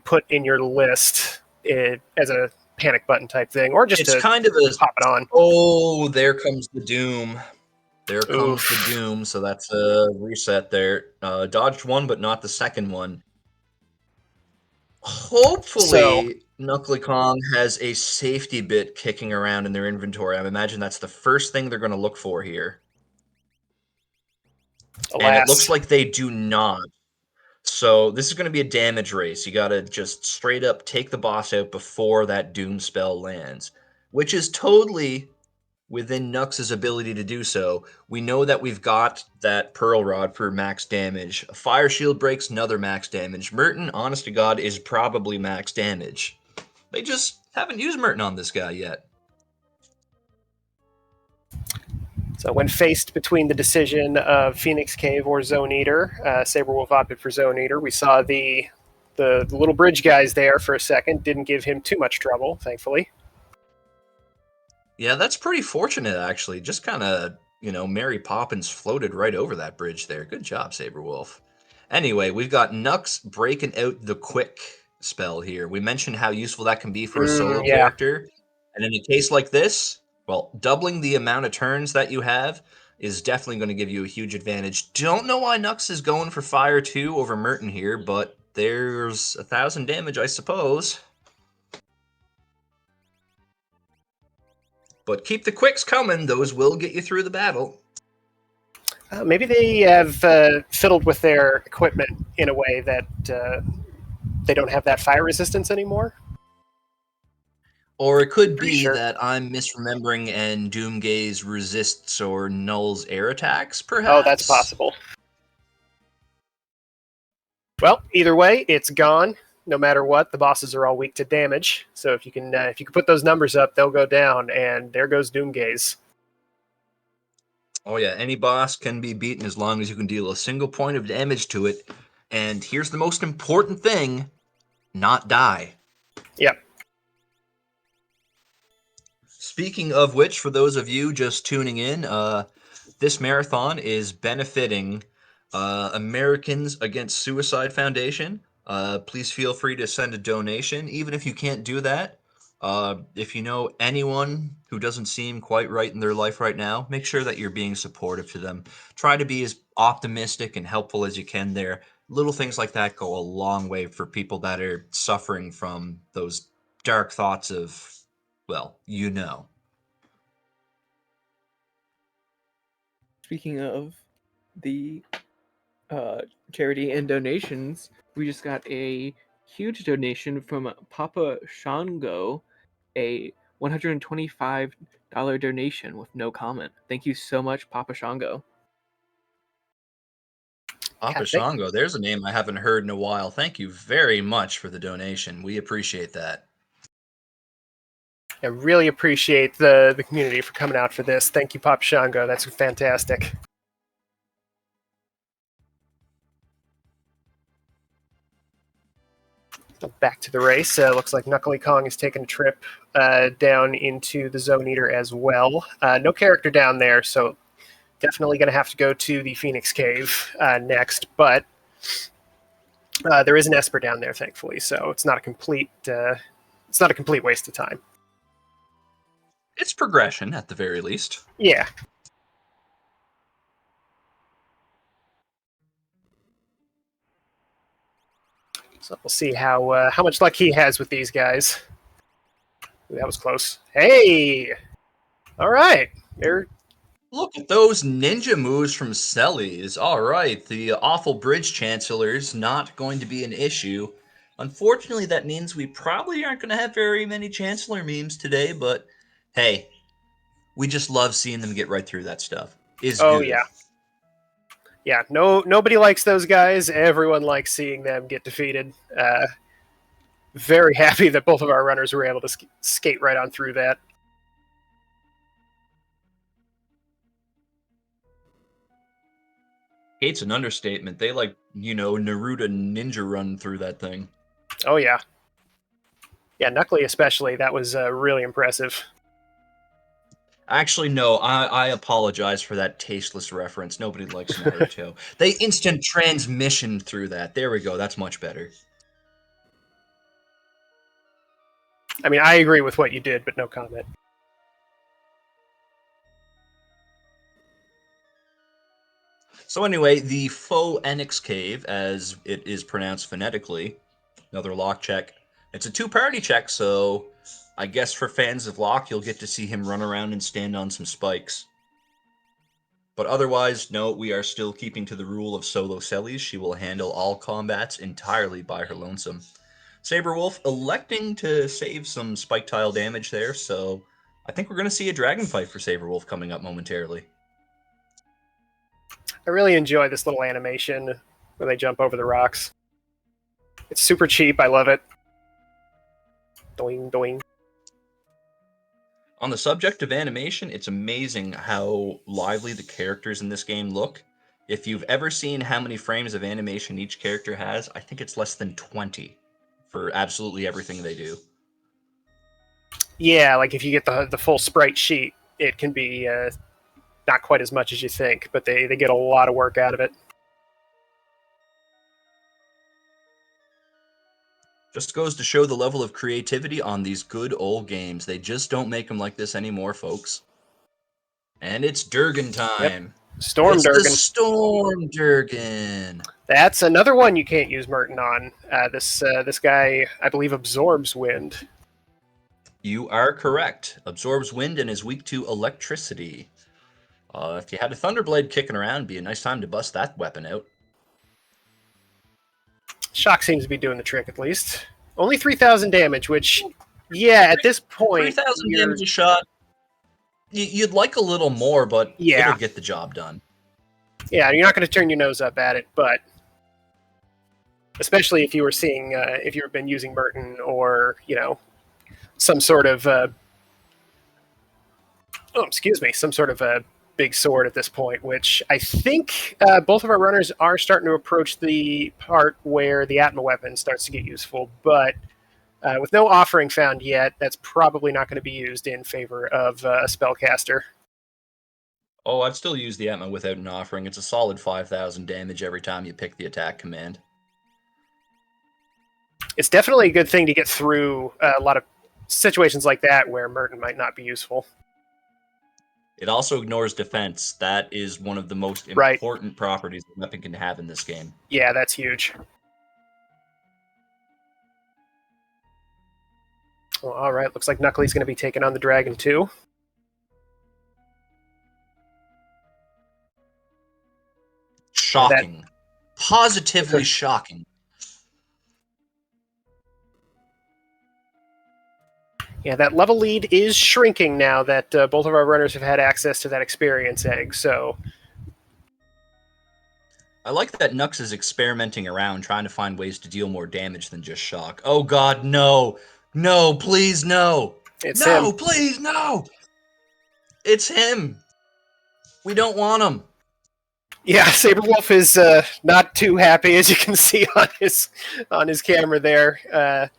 put in your list as a panic button type thing, or just It's to kind of a, pop it on. oh, there comes the doom. There comes Oof. the doom, so that's a reset there. Dodged one, but not the second one. Hopefully, Knuckly Kong has a safety bit kicking around in their inventory. I imagine that's the first thing they're going to look for here. And it looks Alas. like they do not. So this is going to be a damage race. You got to just straight up take the boss out before that doom spell lands, which is totally within Nux's ability to do so. We know that we've got that Pearl Rod for max damage. A Fire Shield breaks another max damage. Merton, honest to God, is probably max damage. They just haven't used Merton on this guy yet. So when faced between the decision of Phoenix Cave or Zone Eater, Saberwolf opted for Zone Eater. We saw the little bridge guys there for a second. Didn't give him too much trouble, thankfully. Yeah, that's pretty fortunate, actually. Just kind of, Mary Poppins floated right over that bridge there. Good job, Saberwolf. Anyway, we've got Nux breaking out the quick spell here. We mentioned how useful that can be for a solo Yeah. character. And in a case like this, well, doubling the amount of turns that you have is definitely going to give you a huge advantage. Don't know why Nux is going for Fire 2 over Merton here, but there's 1,000 damage, I suppose. But keep the quicks coming. Those will get you through the battle. Maybe they have fiddled with their equipment in a way that they don't have that fire resistance anymore. Or it could Pretty be sure. that I'm misremembering and Doomgaze resists or nulls air attacks, perhaps? Oh, that's possible. Well, either way, it's gone. No matter what, the bosses are all weak to damage. So if you can put those numbers up, they'll go down, and there goes Doomgaze. Oh yeah, any boss can be beaten as long as you can deal a single point of damage to it. And here's the most important thing, not die. Yep. Speaking of which, for those of you just tuning in, this marathon is benefiting Americans Against Suicide Foundation. Please feel free to send a donation, even if you can't do that. If you know anyone who doesn't seem quite right in their life right now, make sure that you're being supportive to them. Try to be as optimistic and helpful as you can there. Little things like that go a long way for people that are suffering from those dark thoughts of, well, Speaking of the charity and donations, we just got a huge donation from Papa Shango, a $125 donation with no comment. Thank you so much, Papa Shango. Papa Shango, there's a name I haven't heard in a while. Thank you very much for the donation. We appreciate that. I really appreciate the community for coming out for this. Thank you, Papa Shango. That's fantastic. Back to the race. Looks like Knuckly Kong is taking a trip down into the Zone Eater as well. No character down there, so definitely going to have to go to the Phoenix Cave next. But there is an Esper down there, thankfully, so it's not a complete waste of time. It's progression at the very least. Yeah. So we'll see how much luck he has with these guys. Ooh, that was close. Hey! All right. Look at those ninja moves from Sellies. All right, the awful bridge chancellor's not going to be an issue. Unfortunately, that means we probably aren't going to have very many chancellor memes today, but hey, we just love seeing them get right through that stuff. Good. Yeah. Yeah, nobody likes those guys. Everyone likes seeing them get defeated. Very happy that both of our runners were able to skate right on through that. Hate's an understatement. They Naruto ninja run through that thing. Oh, yeah. Yeah, Kunckley especially. That was really impressive. Actually, no, I apologize for that tasteless reference. Nobody likes Naruto. They instant transmission through that. There we go. That's much better. I mean, I agree with what you did, but no comment. So anyway, the Faux Enix Cave, as it is pronounced phonetically, another lock check. It's a two-party check, so I guess for fans of Lock, you'll get to see him run around and stand on some spikes. But otherwise, no, we are still keeping to the rule of solo Sellies. She will handle all combats entirely by her lonesome. Sabrewolf electing to save some spike tile damage there, so I think we're going to see a dragon fight for Sabrewolf coming up momentarily. I really enjoy this little animation when they jump over the rocks. It's super cheap. I love it. Doing, doing. On the subject of animation, it's amazing how lively the characters in this game look. If you've ever seen how many frames of animation each character has, I think it's less than 20 for absolutely everything they do. Yeah, like if you get the full sprite sheet, it can be not quite as much as you think, but they get a lot of work out of it. Just goes to show the level of creativity on these good old games. They just don't make them like this anymore, folks. And it's Durgan time. Yep. Storm it's Durgan. The Storm Durgan. That's another one you can't use Merton on. This guy, I believe, absorbs wind. You are correct. Absorbs wind and is weak to electricity. If you had a Thunderblade kicking around, it'd be a nice time to bust that weapon out. Shock seems to be doing the trick, at least. Only 3,000 damage, which, yeah, at this point... 3,000 damage a shot. You'd like a little more, but it'll get the job done. Yeah, you're not going to turn your nose up at it, but... Especially if you were seeing... if you've been using Merton or, some sort of... some sort of a big sword at this point, which I think both of our runners are starting to approach the part where the Atma weapon starts to get useful, but with no offering found yet, that's probably not going to be used in favor of a spellcaster. Oh, I'd still use the Atma without an offering. It's a solid 5,000 damage every time you pick the attack command. It's definitely a good thing to get through a lot of situations like that where Merton might not be useful. It also ignores defense. That is one of the most important properties a weapon can have in this game. Yeah, that's huge. Well, all right, looks like Kunckley's going to be taking on the dragon too. Shocking. Positively shocking. Yeah, that level lead is shrinking now that both of our runners have had access to that experience egg, so... I like that Nux is experimenting around, trying to find ways to deal more damage than just shock. Oh god, no! No, please, no! It's him. Please, no! It's him! We don't want him! Yeah, Sabrewolf is not too happy, as you can see on his camera there.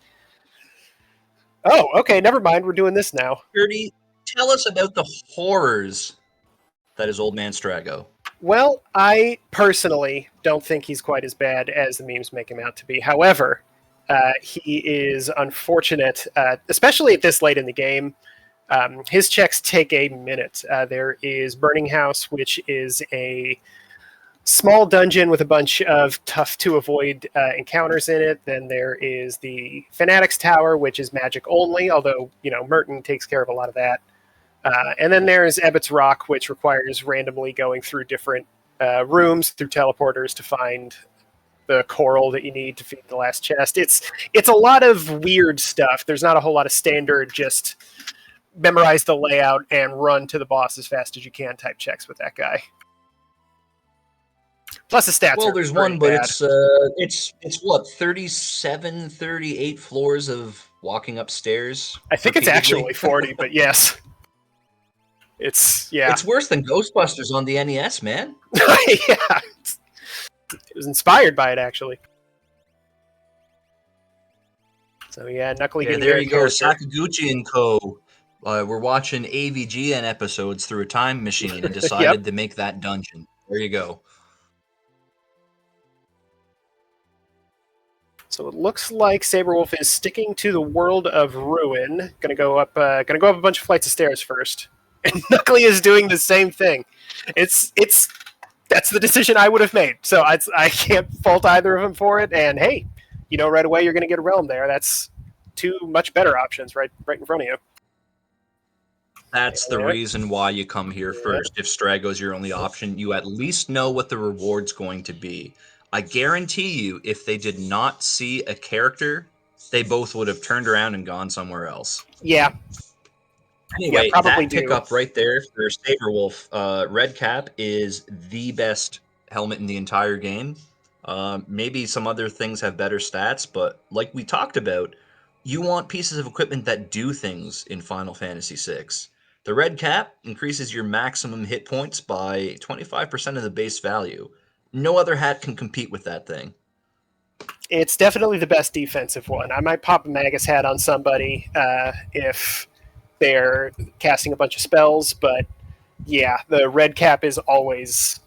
Oh, okay, never mind. We're doing this now. Gertie, tell us about the horrors that is Old Man Strago. Well, I personally don't think he's quite as bad as the memes make him out to be. However, he is unfortunate, especially at this late in the game. His checks take a minute. There is Burning House, which is a small dungeon with a bunch of tough-to-avoid encounters in it. Then there is the Fanatics Tower, which is magic only, although, Merton takes care of a lot of that. And then there's Ebbett's Rock, which requires randomly going through different rooms through teleporters to find the coral that you need to feed the last chest. It's a lot of weird stuff. There's not a whole lot of standard, just memorize the layout and run to the boss as fast as you can type checks with that guy. Plus the stats. Well, there's one, but it's what, 37, 38 floors of walking upstairs? I think it's actually 40, but yes. It's worse than Ghostbusters on the NES, man. Yeah. It was inspired by it, actually. So yeah, Knuckly. Yeah, there you go, Sakaguchi and Co. We're watching AVGN episodes through a time machine and decided to make that dungeon. There you go. So it looks like Sabrewolf is sticking to the world of Ruin. Gonna go up a bunch of flights of stairs first. And Knuckly is doing the same thing. It's that's the decision I would have made. So I can't fault either of them for it. And hey, right away you're gonna get a realm there. That's two much better options right in front of you. That's the reason why you come here first. If Strago's your only option, you at least know what the reward's going to be. I guarantee you, if they did not see a character, they both would have turned around and gone somewhere else. Yeah. Anyway, that pickup right there for Sabrewolf, Red Cap is the best helmet in the entire game. Maybe some other things have better stats, but like we talked about, you want pieces of equipment that do things in Final Fantasy VI. The Red Cap increases your maximum hit points by 25% of the base value. No other hat can compete with that thing. It's definitely the best defensive one. I might pop a Magus hat on somebody if they're casting a bunch of spells, but yeah, the Red Cap is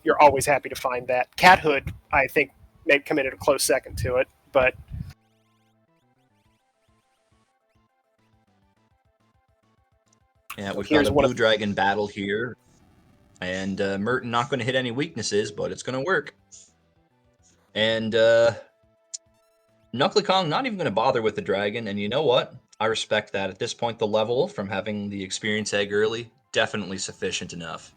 you're always happy to find that. Cat Hood, I think, may come in at a close second to it, but yeah, we've got a Blue Dragon battle here, and Merton not going to hit any weaknesses, but it's going to work. And Knuckly Kong not even going to bother with the dragon, and you know what? I respect that. At this point, the level from having the experience egg early, definitely sufficient enough.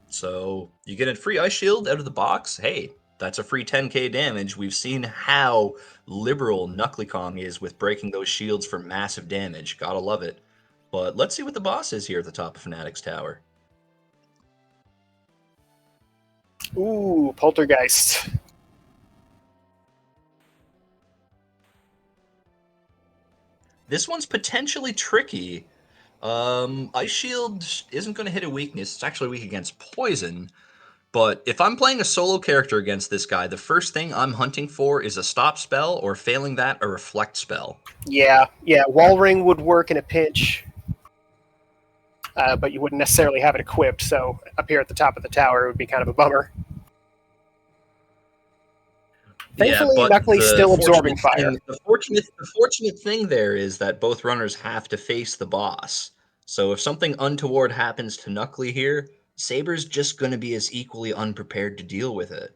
So you get a free ice shield out of the box. Hey, that's a free 10k damage. We've seen how liberal Knuckly Kong is with breaking those shields for massive damage. Gotta love it. But let's see what the boss is here at the top of Fnatic's Tower. Ooh, Poltergeist. This one's potentially tricky. Ice Shield isn't going to hit a weakness. It's actually weak against poison. But if I'm playing a solo character against this guy, the first thing I'm hunting for is a stop spell, or failing that, a reflect spell. Yeah. Wall Ring would work in a pinch. But you wouldn't necessarily have it equipped, so up here at the top of the tower, it would be kind of a bummer. Thankfully, Knuckly's still absorbing fire. The fortunate thing there is that both runners have to face the boss. So if something untoward happens to Knuckly here, Sabre's just going to be as equally unprepared to deal with it.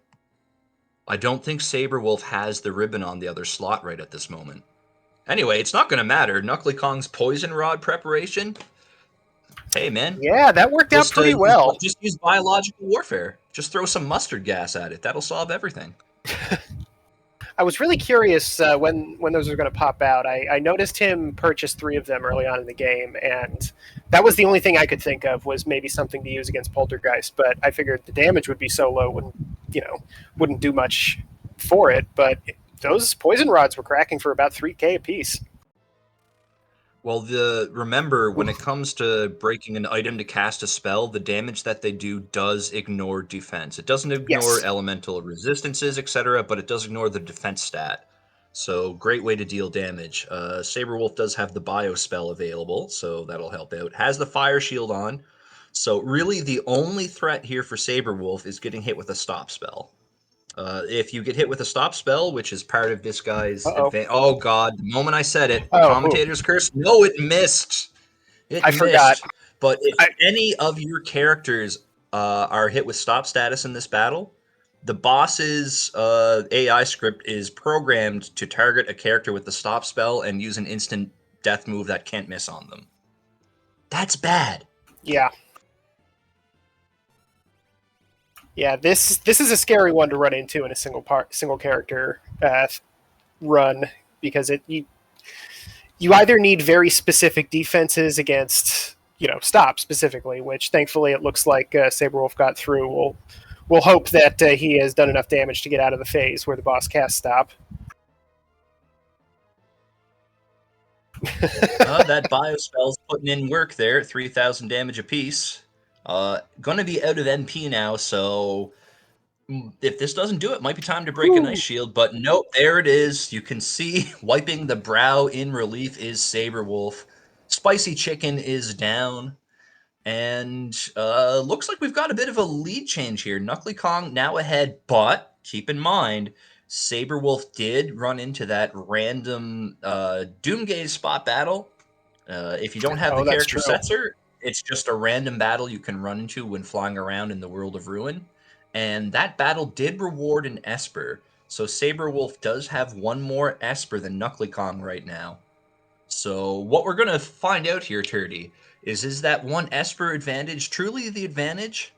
I don't think Sabrewolf has the ribbon on the other slot right at this moment. Anyway, it's not going to matter. Knuckly Kong's Poison Rod preparation... Hey, man. Yeah, that worked out pretty well. Just use biological warfare. Just throw some mustard gas at it. That'll solve everything. I was really curious when those were going to pop out. I noticed him purchase 3 of them early on in the game, and that was the only thing I could think of was maybe something to use against Poltergeist, but I figured the damage would be so low, wouldn't do much for it, but those Poison Rods were cracking for about 3k apiece. Well, remember, when it comes to breaking an item to cast a spell, the damage that they do does ignore defense. It doesn't ignore elemental resistances, etc., but it does ignore the defense stat. So, great way to deal damage. Sabrewolf does have the bio spell available, so that'll help out. Has the fire shield on. So, really, the only threat here for Sabrewolf is getting hit with a stop spell. If you get hit with a stop spell, which is part of this guy's oh god, the moment I said it, commentator's curse. No, it missed. I forgot. But if any of your characters are hit with stop status in this battle, the boss's AI script is programmed to target a character with the stop spell and use an instant death move that can't miss on them. That's bad. Yeah. Yeah, this is a scary one to run into in a single character run because you either need very specific defenses against stop specifically, which thankfully it looks like Sabrewolf got through. We'll hope that he has done enough damage to get out of the phase where the boss casts stop. That bio spell's putting in work there, 3,000 damage apiece. Going to be out of MP now, so If this doesn't do it, might be time to break an ice shield. But nope, there it is. You can see wiping the brow in relief is Sabre Wolf. Spicy Chicken is down. And looks like we've got a bit of a lead change here. Knuckly Kong now ahead, but keep in mind, Saberwolf did run into that random Doomgaze spot battle. If you don't have the that's character true. Setzer, it's just a random battle you can run into when flying around in the World of Ruin. And that battle did reward an Esper. So Saberwolf does have one more Esper than Knuckly Kong right now. So what we're going to find out here, Turdy, is that one Esper advantage truly the advantage?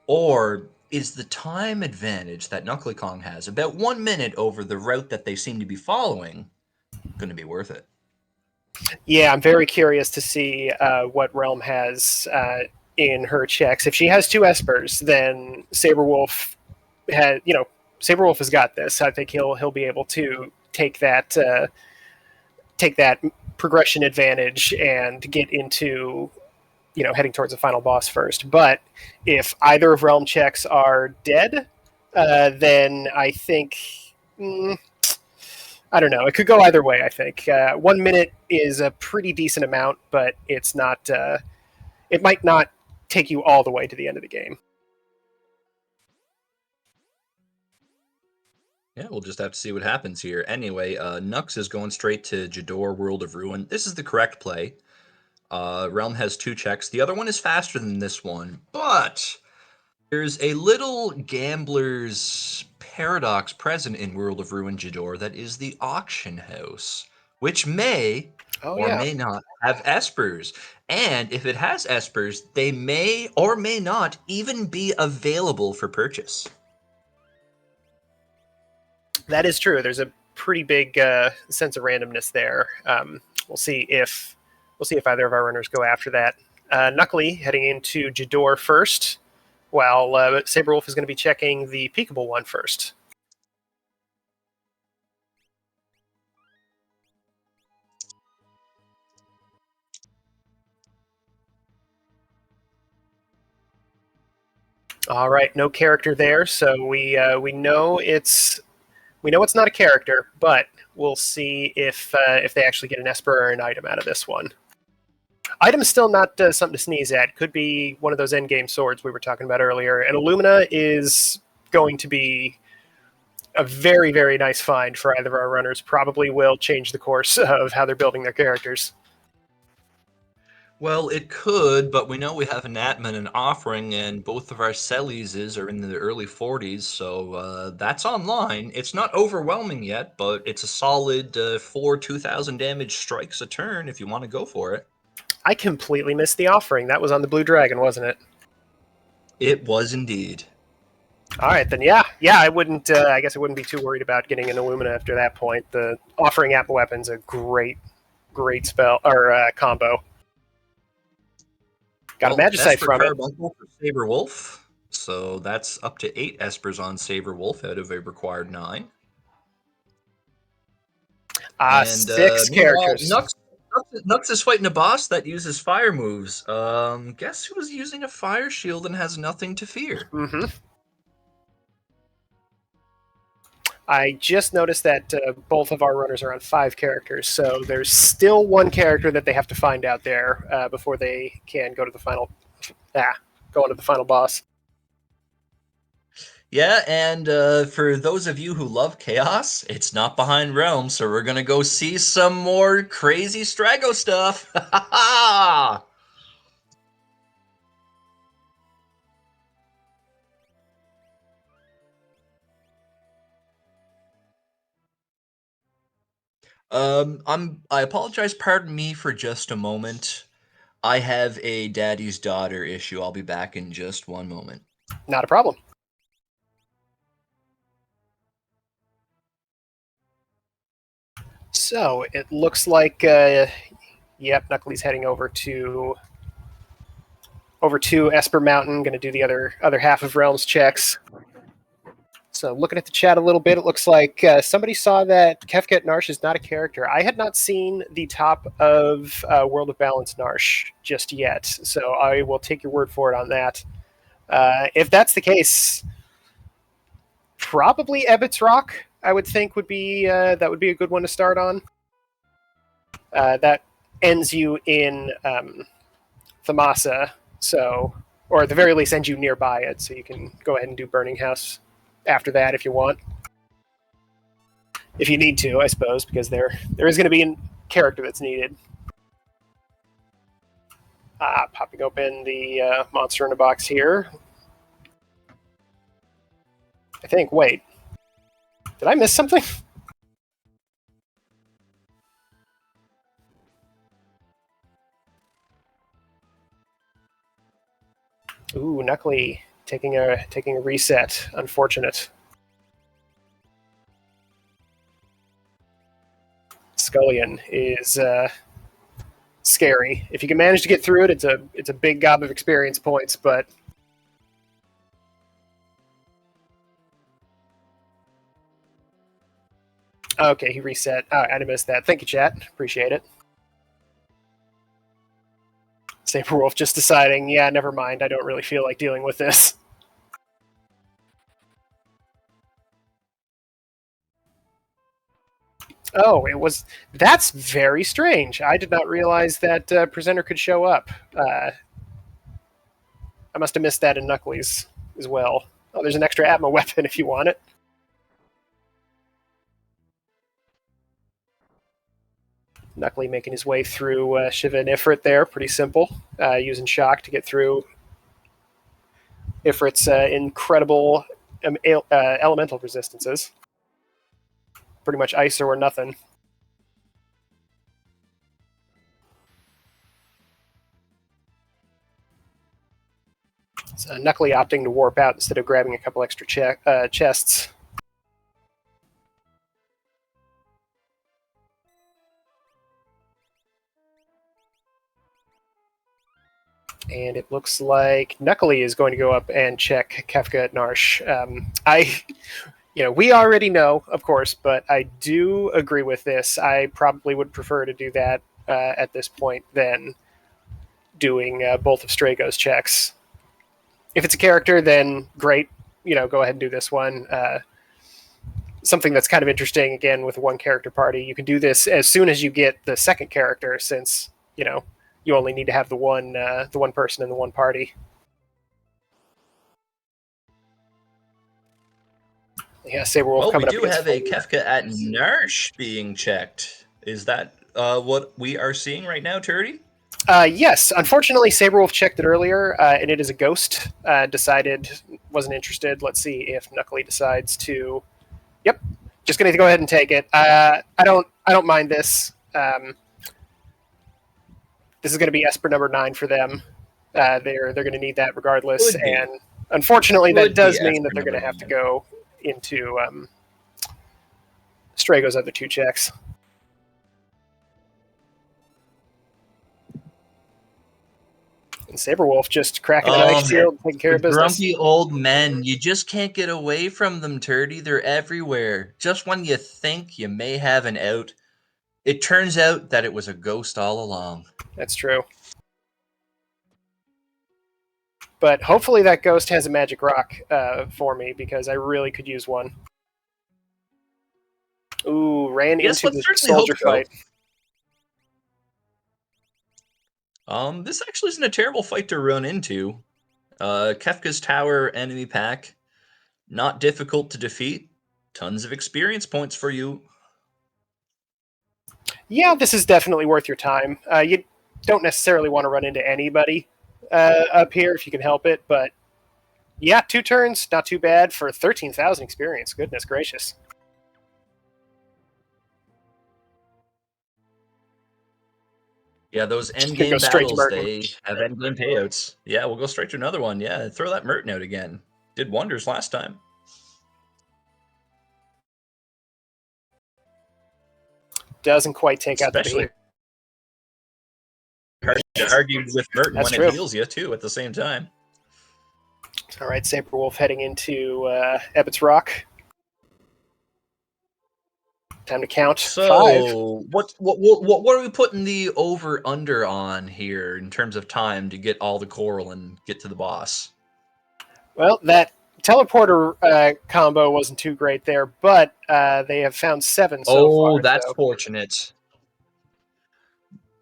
Or is the time advantage that Knuckly Kong has, about 1 minute over the route that they seem to be following, going to be worth it? Yeah, I'm very curious to see what Realm has in her checks. If she has 2 Espers, then Saberwolf has got this. I think he'll be able to take that progression advantage and get into heading towards the final boss first. But if either of Realm checks are dead, then I think I don't know. It could go either way. I think 1 minute is a pretty decent amount, but it's not. It might not take you all the way to the end of the game. Yeah, we'll just have to see what happens here. Anyway, Nux is going straight to Jador World of Ruin. This is the correct play. Realm has 2 checks. The other one is faster than this one, but there's a little gambler's paradox present in World of Ruin Jador that is the auction house, which may may not have Espers. And if it has Espers, they may or may not even be available for purchase. That is true. There's a pretty big sense of randomness there. We'll see if either of our runners go after that. Knuckly heading into Jador first, while Saberwolf is going to be checking the peekable one first. All right, no character there, so we know it's not a character, but we'll see if they actually get an Esper or an item out of this one. Item's still not something to sneeze at. Could be one of those endgame swords we were talking about earlier. And Illumina is going to be a very, very nice find for either of our runners. Probably will change the course of how they're building their characters. Well, it could, but we know we have an Atman and Offering, and both of our Cellieses are in the early 40s, so that's online. It's not overwhelming yet, but it's a solid 4 2,000 damage strikes a turn if you want to go for it. I completely missed the Offering. That was on the Blue Dragon, wasn't it? It was indeed. All right, then yeah. I wouldn't. I guess I wouldn't be too worried about getting an Illumina after that point. The Offering App weapon's a great spell or combo. Got a Magicite from it. For Saberwolf, so that's up to 8 Espers on Saberwolf out of a required 9. 6 characters. Nux is fighting a boss that uses fire moves. Guess who's using a fire shield and has nothing to fear? Mm-hmm. I just noticed that both of our runners are on 5 characters, so there's still 1 character that they have to find out there before they can go to the final. Go on to the final boss. Yeah, and for those of you who love chaos, it's not behind Realm, so we're gonna go see some more crazy Strago stuff. I apologize. Pardon me for just a moment. I have a daddy's daughter issue. I'll be back in just 1 moment. Not a problem. So it looks like, Knuckly's heading over to Esper Mountain. Going to do the other half of Realm's checks. So looking at the chat a little bit, it looks like somebody saw that Kefket Narsh is not a character. I had not seen the top of World of Balance Narsh just yet, so I will take your word for it on that. If that's the case, Probably Ebbett's Rock, I would think would be that would be a good one to start on. That ends you in Thamasa, so, or at the very least ends you nearby it, so you can go ahead and do Burning House after that if you want. If you need to, I suppose, because there is going to be a character that's needed. Popping open the monster in a box here. I think, wait. Did I miss something? Ooh, Kunckley taking a reset. Unfortunate. Scullion is scary. If you can manage to get through it, it's a big gob of experience points, but okay, he reset. Oh, I missed that. Thank you, chat. Appreciate it. Saberwolf just deciding, yeah, never mind. I don't really feel like dealing with this. Oh, that's very strange. I did not realize that presenter could show up. I must have missed that in Kunckley's as well. Oh, there's an extra Atma weapon if you want it. Kunckley making his way through Shiva and Ifrit there. Pretty simple. Using shock to get through Ifrit's incredible elemental resistances. Pretty much ice or nothing. So Kunckley opting to warp out instead of grabbing a couple extra chests. And it looks like Kunckley is going to go up and check Kefka at Narsh. We already know, of course, but I do agree with this. I probably would prefer to do that at this point than doing both of Strago's checks. If it's a character, then great. Go ahead and do this one. Something that's kind of interesting, again, with a one-character party, you can do this as soon as you get the second character, since, you only need to have the one person in the one party. Yeah, Saberwolf coming up. We do have a Kefka at Narsh being checked. Is that what we are seeing right now, Turdy? Yes. Unfortunately, Saberwolf checked it earlier, and it is a ghost. Decided wasn't interested. Let's see if Kunckley decides to. Yep. Just going to go ahead and take it. I don't mind this. This is going to be Esper number 9 for them. They're going to need that regardless, and unfortunately, that does mean that they're going to have to go into Strago's other 2 checks. And Saberwolf just cracking an ice shield, taking care of business. Grumpy old men. You just can't get away from them, Turdy. They're everywhere. Just when you think you may have an out, it turns out that it was a ghost all along. That's true. But hopefully that ghost has a magic rock for me, because I really could use one. Ooh, ran into the soldier fight. This actually isn't a terrible fight to run into. Kefka's Tower enemy pack, not difficult to defeat. Tons of experience points for you. Yeah, this is definitely worth your time. You don't necessarily want to run into anybody up here if you can help it, but yeah, 2 turns, not too bad for 13,000 experience. Goodness gracious. Yeah, those endgame battles, they have endgame payouts. Yeah, we'll go straight to another one. Yeah, throw that Merton out again. Did wonders last time. Doesn't quite take out the beam. Hard to argue with Merton when it heals you, too, at the same time. All right, Saberwolf heading into Ebbett's Rock. Time to count. So, 5. What are we putting the over-under on here in terms of time to get all the coral and get to the boss? Well, that teleporter combo wasn't too great there, but they have found 7 so far. That's so. fortunate.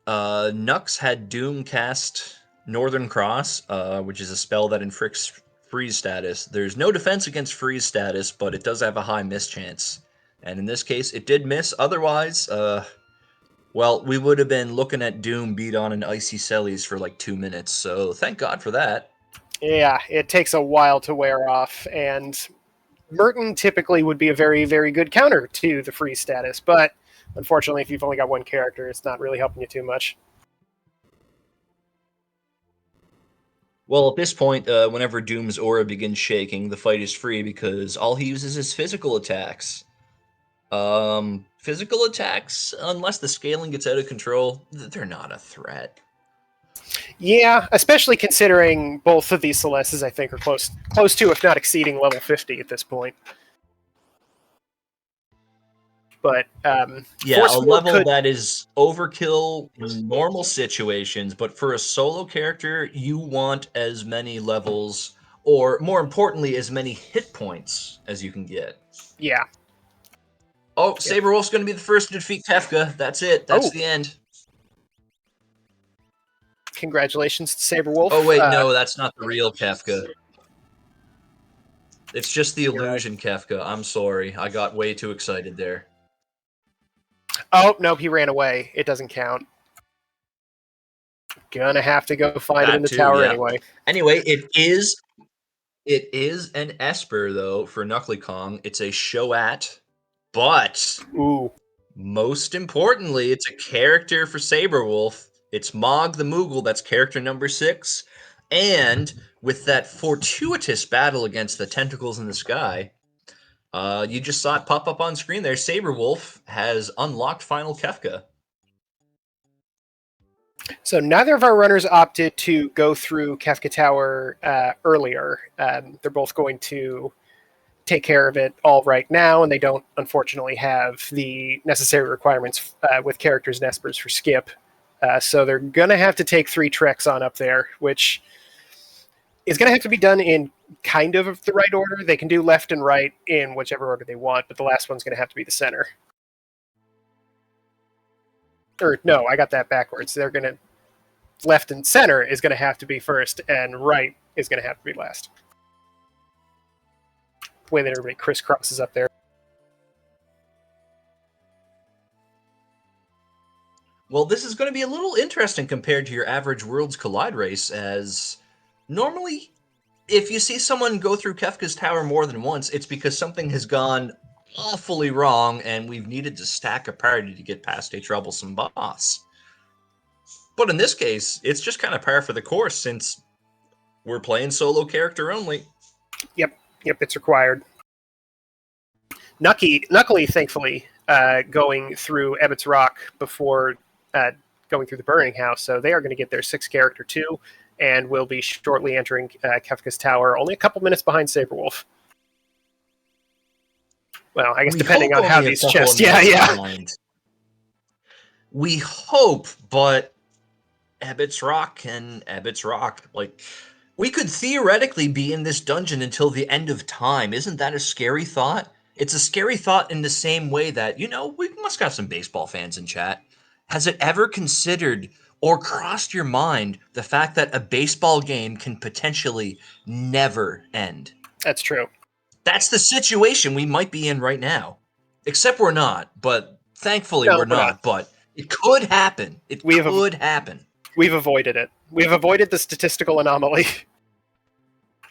Nux had Doom cast Northern Cross, which is a spell that inflicts freeze status. There's no defense against freeze status, but it does have a high miss chance. And in this case, it did miss. Otherwise, well, we would have been looking at Doom beat on an Icy Cellies for like 2 minutes, so thank God for that. Yeah, it takes a while to wear off, and Merton typically would be a very, very good counter to the freeze status, but unfortunately, if you've only got one character, it's not really helping you too much. Well, at this point, whenever Doom's aura begins shaking, the fight is free because all he uses is physical attacks. Physical attacks, unless the scaling gets out of control, they're not a threat. Yeah, especially considering both of these Celestes, I think, are close to, if not exceeding, level 50 at this point. But yeah, a level that is overkill in normal situations, but for a solo character, you want as many levels, or more importantly, as many hit points as you can get. Yeah. Oh, Sabre Wolf's going to be the first to defeat Kefka. That's it. That's the end. Congratulations to Sabre Wolf. Oh, wait, no, that's not the real Kefka. It's just the illusion Kefka. I'm sorry. I got way too excited there. Oh, nope, he ran away. It doesn't count. Gonna have to go find him in the tower anyway. Anyway, it is an Esper, though, for Kunckley Kong. It's a Shoat, but most importantly, it's a character for Sabre Wolf. It's Mog the Moogle, that's character number 6. And with that fortuitous battle against the tentacles in the sky, you just saw it pop up on screen there. Sabre Wolf has unlocked Final Kefka. So neither of our runners opted to go through Kefka Tower earlier. They're both going to take care of it all right now, and they don't, unfortunately, have the necessary requirements with characters and espers for skip. So they're going to have to take 3 treks on up there, which is going to have to be done in kind of the right order. They can do left and right in whichever order they want, but the last one's going to have to be the center. Or no, I got that backwards. They're going to left and center is going to have to be first, and right is going to have to be last. The way that everybody crisscrosses up there. Well, this is going to be a little interesting compared to your average Worlds Collide race, as normally, if you see someone go through Kefka's Tower more than once, it's because something has gone awfully wrong, and we've needed to stack a party to get past a troublesome boss. But in this case, it's just kind of par for the course, since we're playing solo character only. Yep, it's required. Knuckly, thankfully, going through Ebbett's Rock before going through the Burning House, so they are going to get their 6th character too, and will be shortly entering Kefka's Tower, only a couple minutes behind Sabre Wolf. Well, I guess depending on how these chests... Yeah. We hope, but Ebbett's Rock and Ebbett's Rock, like, we could theoretically be in this dungeon until the end of time. Isn't that a scary thought? It's a scary thought in the same way that, we must have some baseball fans in chat. Has it ever considered or crossed your mind the fact that a baseball game can potentially never end? That's true. That's the situation we might be in right now. Except we're not, but thankfully we're not. But it could happen. It could happen. We've avoided it. We've avoided the statistical anomaly.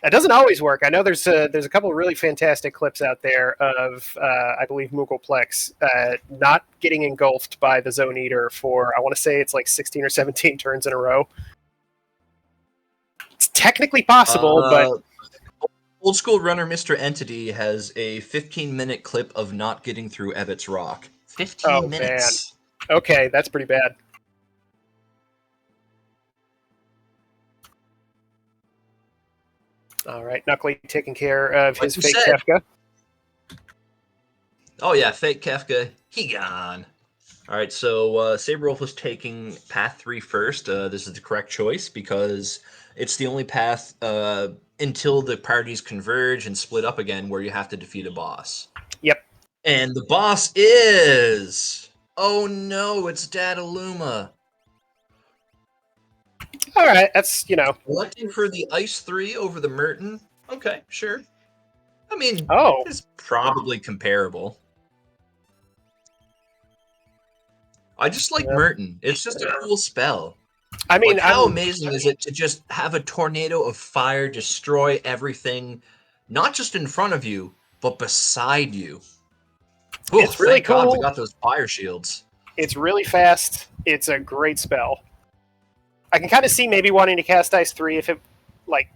It doesn't always work. I know there's a couple of really fantastic clips out there of, I believe, Moogleplex not getting engulfed by the Zone Eater for, I want to say it's like 16 or 17 turns in a row. It's technically possible, but... Old school runner Mr. Entity has a 15-minute clip of not getting through Ebbett's Rock. 15 minutes. Man. Okay, that's pretty bad. All right, Knuckly taking care of his fake Kefka. Oh yeah, fake Kefka. He gone. All right, so Sabre Wolf was taking path 3 first. This is the correct choice because it's the only path until the parties converge and split up again where you have to defeat a boss. Yep. And the boss is... Oh no, it's Dataluma. All right, that's, Electing for the Ice 3 over the Merton. Okay, sure. I mean, Oh. it's probably comparable. I just like Merton. It's just a cool spell. I mean, how amazing is it to just have a tornado of fire destroy everything, not just in front of you, but beside you? Ooh, it's really thank God cool. we got those fire shields. It's really fast. It's a great spell. I can kind of see maybe wanting to cast Ice 3 if it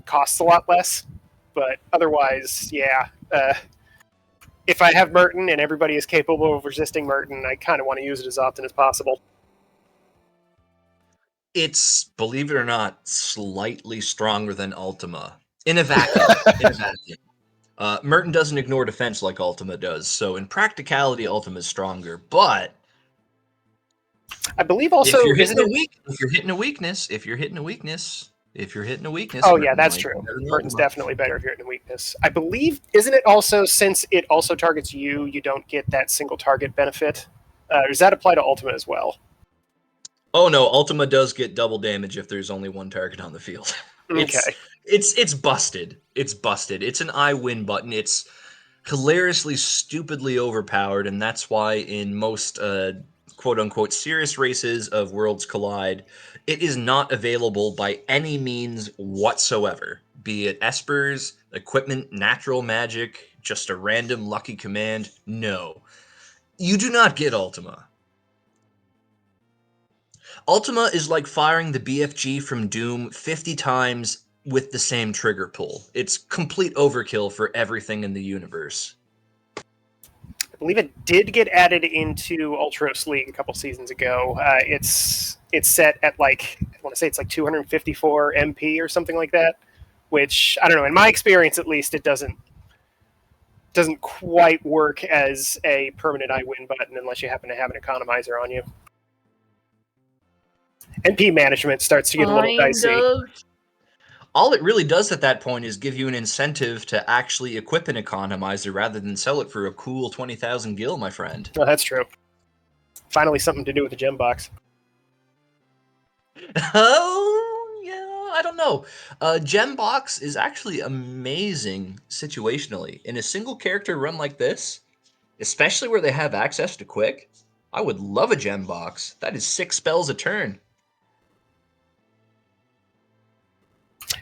costs a lot less, but otherwise, yeah. If I have Merton and everybody is capable of resisting Merton, I kind of want to use it as often as possible. It's, believe it or not, slightly stronger than Ultima. In a vacuum. Merton doesn't ignore defense like Ultima does, so in practicality, Ultima is stronger. But I believe also if you're hitting a weakness, oh yeah, that's true. Merton's definitely better if you're hitting a weakness. I believe, isn't it also, since it also targets you, you don't get that single target benefit? Does that apply to Ultima as well? Oh no, Ultima does get double damage if there's only one target on the field. Okay. It's busted. It's busted. It's an I win button. It's hilariously, stupidly overpowered, and that's why in most quote-unquote serious races of Worlds Collide, it is not available by any means whatsoever. Be it espers, equipment, natural magic, just a random lucky command. No. You do not get Ultima. Ultima is like firing the BFG from Doom 50 times with the same trigger pull. It's complete overkill for everything in the universe. I believe it did get added into Ultros League a couple seasons ago. It's set at I want to say it's 254 MP or something like that, which, I don't know, in my experience at least, it doesn't quite work as a permanent I win button unless you happen to have an economizer on you. NP management starts to get a little dicey. All it really does at that point is give you an incentive to actually equip an economizer rather than sell it for a cool 20,000 gil, my friend. Oh, that's true. Finally something to do with the gem box. Oh, yeah, I don't know. Gem box is actually amazing situationally. In a single character run like this, especially where they have access to quick, I would love a gem box. That is 6 spells a turn.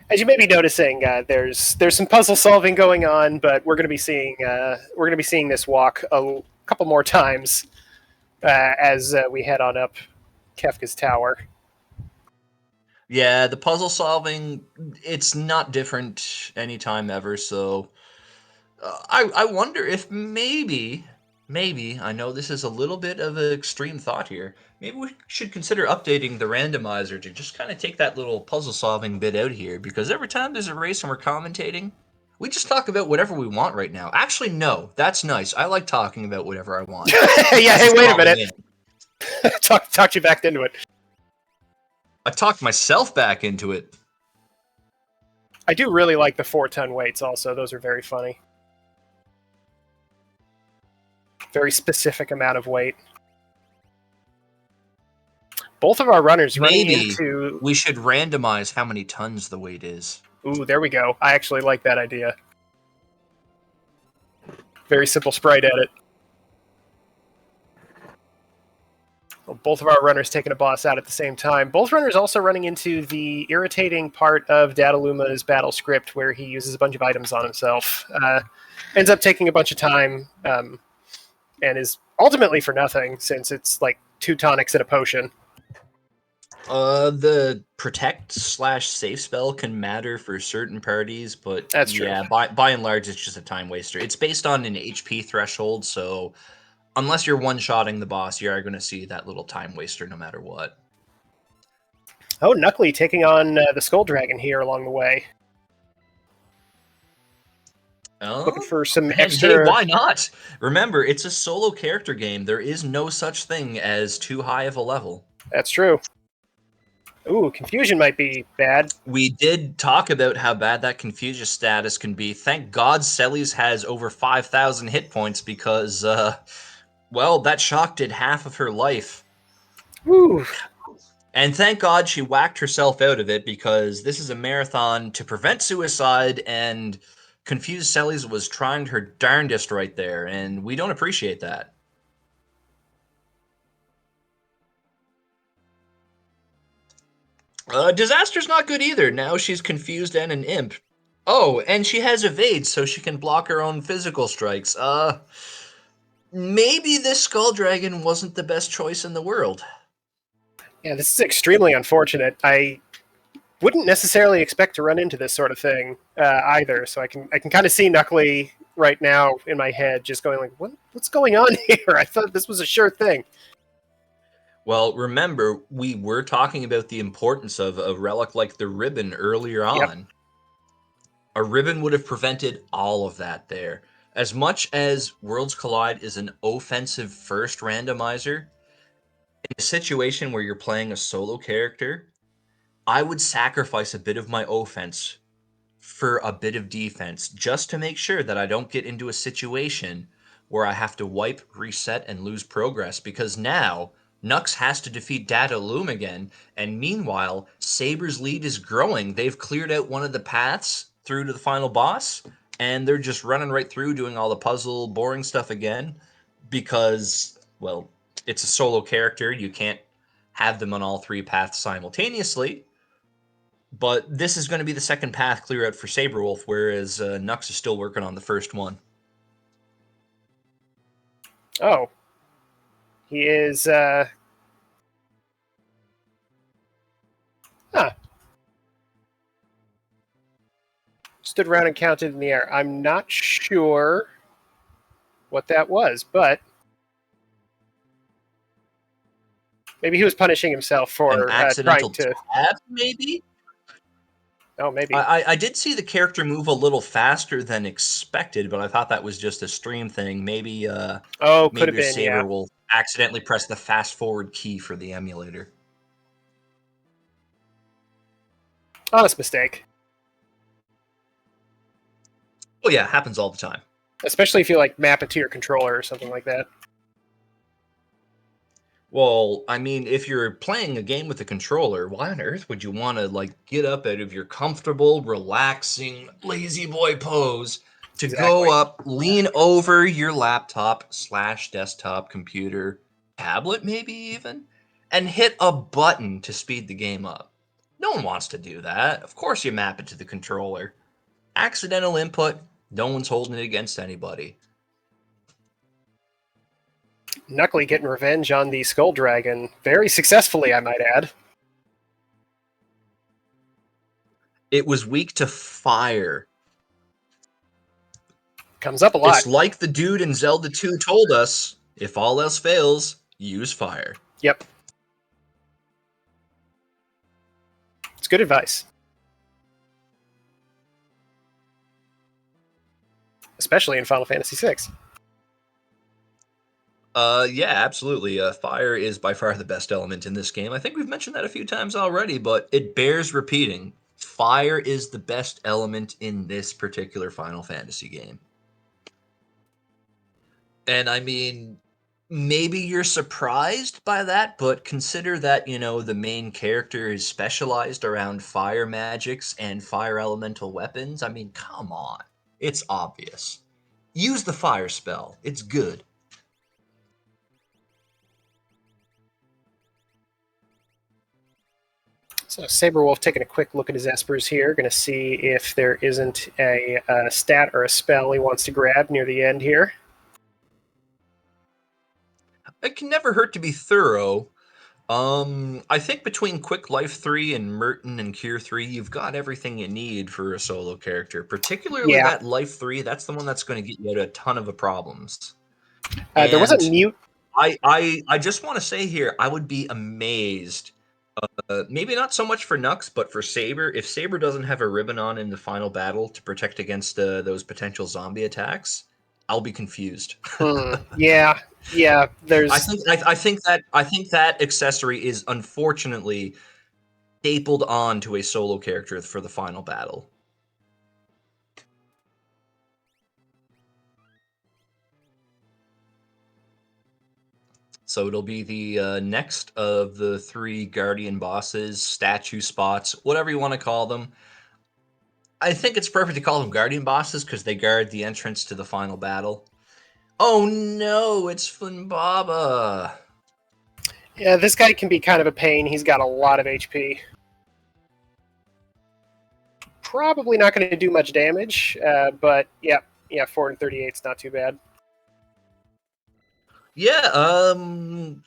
As you may be noticing, there's some puzzle solving going on, but we're going to be seeing this walk a couple more times as we head on up Kefka's Tower. Yeah, the puzzle solving, it's not different anytime ever, so I wonder if maybe, I know this is a little bit of an extreme thought here, maybe we should consider updating the randomizer to just kind of take that little puzzle solving bit out here, because every time there's a race and we're commentating, we just talk about whatever we want right now. Actually, no, that's nice. I like talking about whatever I want. Yeah, hey, wait a minute. Talked you back into it. I talked myself back into it. I do really like the 4-ton weights also. Those are very funny. Very specific amount of weight. Both of our runners running into... we should randomize how many tons the weight is. Ooh, there we go. I actually like that idea. Very simple sprite edit. Well, both of our runners taking a boss out at the same time. Both runners also running into the irritating part of Dataluma's battle script where he uses a bunch of items on himself. Ends up taking a bunch of time and is ultimately for nothing since it's 2 tonics and a potion. The protect/save spell can matter for certain parties, but that's true. Yeah, by and large, it's just a time waster. It's based on an HP threshold, so unless you're one-shotting the boss, you are going to see that little time waster no matter what. Oh, Kunckley taking on the Skull Dragon here along the way. Looking for some And extra. hey, why not? Remember, it's a solo character game. There is no such thing as too high of a level. That's true. Ooh, confusion might be bad. We did talk about how bad that confusion status can be. Thank God Selly's has over 5,000 hit points because, well, that shock did half of her life. Ooh. And thank God she whacked herself out of it because this is a marathon to prevent suicide, and Confused Sellies was trying her darndest right there, and we don't appreciate that. Disaster's not good either. Now she's confused and an imp. Oh, and she has evade, so she can block her own physical strikes. Maybe this Skull Dragon wasn't the best choice in the world. Yeah, this is extremely unfortunate. I wouldn't necessarily expect to run into this sort of thing either. So I can kind of see Kunckley right now in my head, just going like, "What's going on here? I thought this was a sure thing." Well, remember, we were talking about the importance of a relic like the ribbon earlier on. Yep. A ribbon would have prevented all of that there. As much as Worlds Collide is an offensive first randomizer, in a situation where you're playing a solo character, I would sacrifice a bit of my offense for a bit of defense just to make sure that I don't get into a situation where I have to wipe, reset, and lose progress, because now Nux has to defeat Data Loom again, and meanwhile, Sabre's lead is growing. They've cleared out one of the paths through to the final boss, and they're just running right through doing all the puzzle, boring stuff again, because, well, it's a solo character. You can't have them on all three paths simultaneously. But this is going to be the second path clear out for Sabrewolf, whereas Nux is still working on the first one. Oh, he is. Stood around and counted in the air. I'm not sure what that was, but maybe he was punishing himself for An accidental trying to. tab, maybe? Oh, maybe. I did see the character move a little faster than expected, but I thought that was just a stream thing. Maybe Could maybe have been. Saber Yeah. will accidentally press the fast forward key for the emulator. Honest mistake. Oh yeah, happens all the time. Especially if you like map it to your controller or something like that. Well, I mean, if you're playing a game with a controller, why on earth would you want to like get up out of your comfortable, relaxing, lazy boy pose to Exactly. go up, lean over your laptop / desktop computer, tablet maybe even, and hit a button to speed the game up? No one wants to do that. Of course you map it to the controller. Accidental input, no one's holding it against anybody. Kunckley getting revenge on the Skull Dragon very successfully, I might add. It was weak to fire. Comes up a lot. It's like the dude in Zelda 2 told us, if all else fails, use fire. Yep. It's good advice. Especially in Final Fantasy VI. Yeah, absolutely. Fire is by far the best element in this game. I think we've mentioned that a few times already, but it bears repeating. Fire is the best element in this particular Final Fantasy game. And I mean, maybe you're surprised by that, but consider that, the main character is specialized around fire magics and fire elemental weapons. I mean, come on. It's obvious. Use the fire spell. It's good. So Sabrewolf taking a quick look at his espers here, going to see if there isn't a stat or a spell he wants to grab near the end here. It can never hurt to be thorough. I think between Quick Life 3 and Merton and Cure 3, you've got everything you need for a solo character. Particularly that Life 3, that's the one that's going to get you out of a ton of problems. There was a mute. I just want to say here, I would be amazed Maybe not so much for Nux, but for Sabre. If Sabre doesn't have a ribbon on in the final battle to protect against those potential zombie attacks, I'll be confused. Yeah. There's. I think that accessory is unfortunately stapled on to a solo character for the final battle. So it'll be the next of the 3 Guardian bosses, statue spots, whatever you want to call them. I think it's perfect to call them Guardian bosses because they guard the entrance to the final battle. Oh no, it's Funbaba. Yeah, this guy can be kind of a pain. He's got a lot of HP. Probably not going to do much damage, but yeah, 438 is not too bad. Yeah,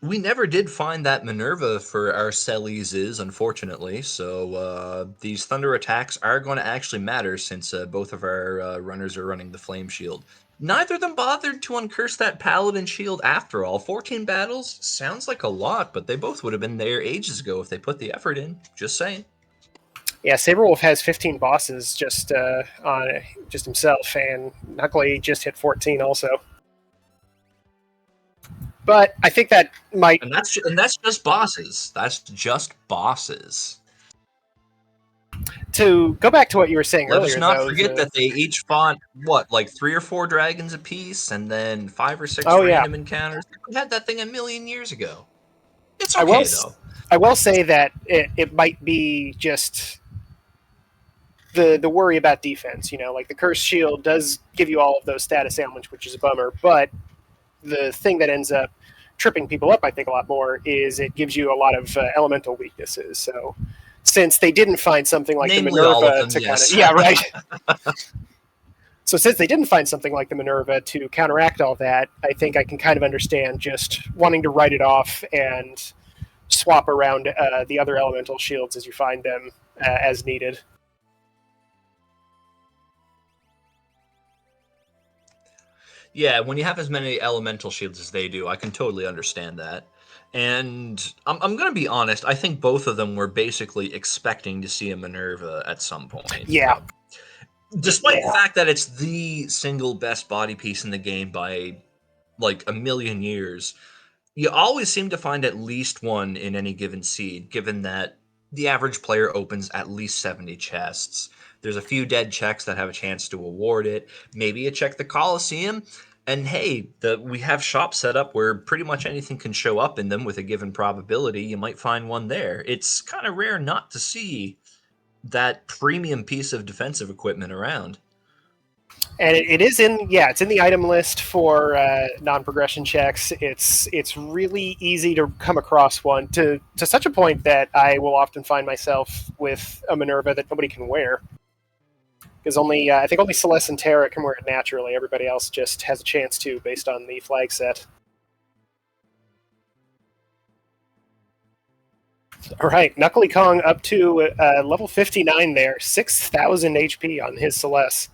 we never did find that Minerva for our Cellies, unfortunately. So these Thunder attacks are going to actually matter since both of our runners are running the Flame Shield. Neither of them bothered to uncurse that Paladin Shield after all. 14 battles sounds like a lot, but they both would have been there ages ago if they put the effort in. Just saying. Yeah, Saberwolf has 15 bosses just on just himself, and Kunckley just hit 14 also. But I think that might. And that's just bosses. That's just bosses. To go back to what you were saying Let earlier, us not though, forget that they each fought, like 3 or 4 dragons apiece, and then 5 or 6 Oh, random encounters. We had that thing a million years ago. It's okay, though. I will say that it might be just the worry about defense. Like the Cursed Shield does give you all of those status ailments, which is a bummer, but the thing that ends up tripping people up, I think, a lot more is it gives you a lot of elemental weaknesses. So since they didn't find something like Namely the Minerva all of them, to yes. kind of... Yeah, right. So since they didn't find something like the Minerva to counteract all that, I think I can kind of understand just wanting to write it off and swap around the other elemental shields as you find them as needed. Yeah, when you have as many elemental shields as they do, I can totally understand that. And I'm going to be honest, I think both of them were basically expecting to see a Minerva at some point. Yeah. Despite the fact that it's the single best body piece in the game by like a million years, you always seem to find at least one in any given seed, given that the average player opens at least 70 chests. There's a few dead checks that have a chance to award it. Maybe you check the Coliseum, and hey, we have shops set up where pretty much anything can show up in them with a given probability. You might find one there. It's kind of rare not to see that premium piece of defensive equipment around. And it's in the item list for non-progression checks. It's really easy to come across one to such a point that I will often find myself with a Minerva that nobody can wear. Because I think only Celeste and Terra can wear it naturally. Everybody else just has a chance to, based on the flag set. All right, Knuckly Kong up to level 59 there, 6,000 HP on his Celeste.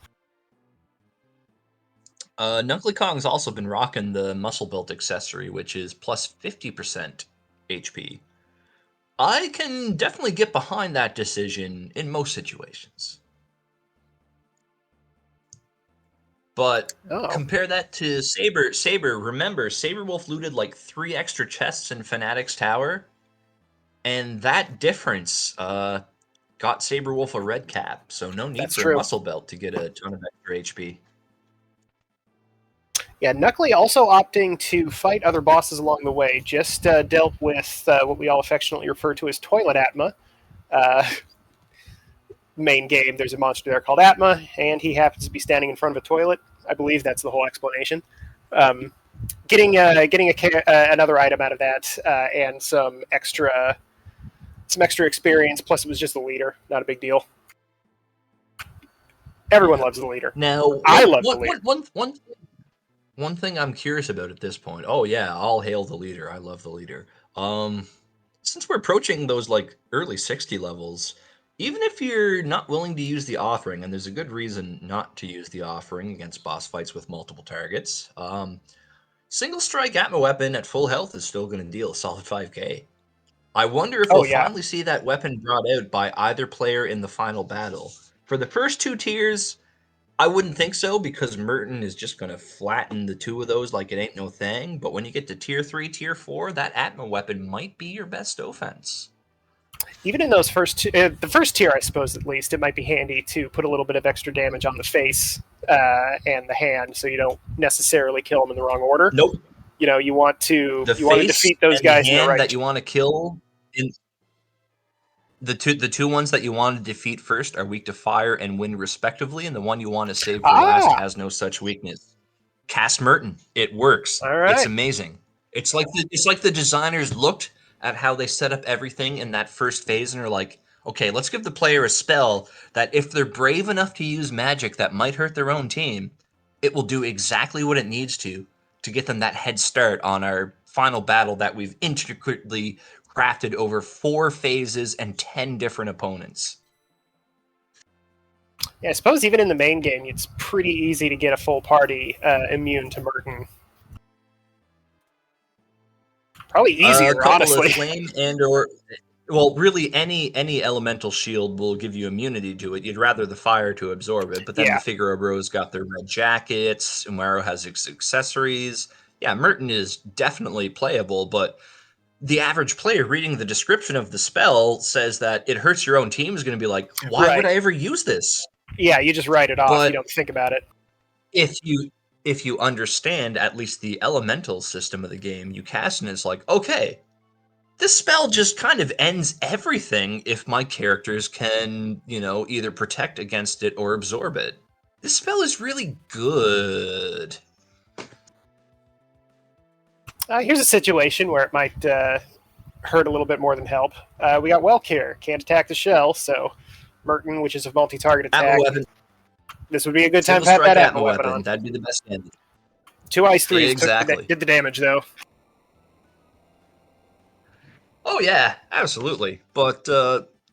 Knuckly Kong's also been rocking the muscle belt accessory, which is plus 50% HP. I can definitely get behind that decision in most situations. But compare that to Sabre. Remember, Sabrewolf looted like 3 extra chests in Fanatic's Tower, and that difference got Sabrewolf a red cap, so no need for a muscle belt to get a ton of extra HP. Yeah, Knuckly also opting to fight other bosses along the way, just dealt with what we all affectionately refer to as Toilet Atma. Main game, there's a monster there called Atma, and he happens to be standing in front of a toilet. I believe that's the whole explanation. Getting another item out of that and some extra experience. Plus, it was just the leader, not a big deal. Everyone loves the leader. Now, I love the leader. One thing I'm curious about at this point. Oh yeah, I'll hail the leader. I love the leader. Since we're approaching those like early 60 levels, even if you're not willing to use the offering, and there's a good reason not to use the offering against boss fights with multiple targets, single strike Atma weapon at full health is still going to deal a solid 5k. I wonder if Oh, we'll yeah. finally see that weapon brought out by either player in the final battle. For the first 2 tiers, I wouldn't think so because Merton is just going to flatten the 2 of those like it ain't no thing. But when you get to tier 3, tier 4, that Atma weapon might be your best offense. Even in those first two, the first tier, I suppose at least, it might be handy to put a little bit of extra damage on the face and the hand, so you don't necessarily kill them in the wrong order. Nope. You want to The want to face defeat those and guys the in the hand right. that you want to kill in the two ones that you want to defeat first are weak to fire and wind respectively, and the one you want to save for last has no such weakness. Cast Merton. It works. All right. It's amazing. It's like the designers looked at how they set up everything in that first phase and are like, okay, let's give the player a spell that if they're brave enough to use magic that might hurt their own team, it will do exactly what it needs to get them that head start on our final battle that we've intricately crafted over 4 phases and 10 different opponents. Yeah, I suppose even in the main game, it's pretty easy to get a full party immune to Merton. Probably easier, A couple honestly. of flame really any elemental shield will give you immunity to it. You'd rather the fire to absorb it, but then Yeah. the Figaro Bros got their red jackets, Umaro has accessories. Yeah, Merton is definitely playable, but the average player reading the description of the spell says that it hurts your own team is going to be like, why would I ever use this? Yeah, you just write it off. But you don't think about it. If you understand at least the elemental system of the game, you cast and it's like, okay, this spell just kind of ends everything if my characters can, either protect against it or absorb it. This spell is really good. Here's a situation where it might hurt a little bit more than help. We got Welk here. Can't attack the shell, so Merton, which is a multi-target attack. Atma weapon. This would be a good time Single to have strike that Atma weapon on. That'd be the best end. 2 ice 3s Exactly. did the damage, though. Oh, yeah, absolutely. But,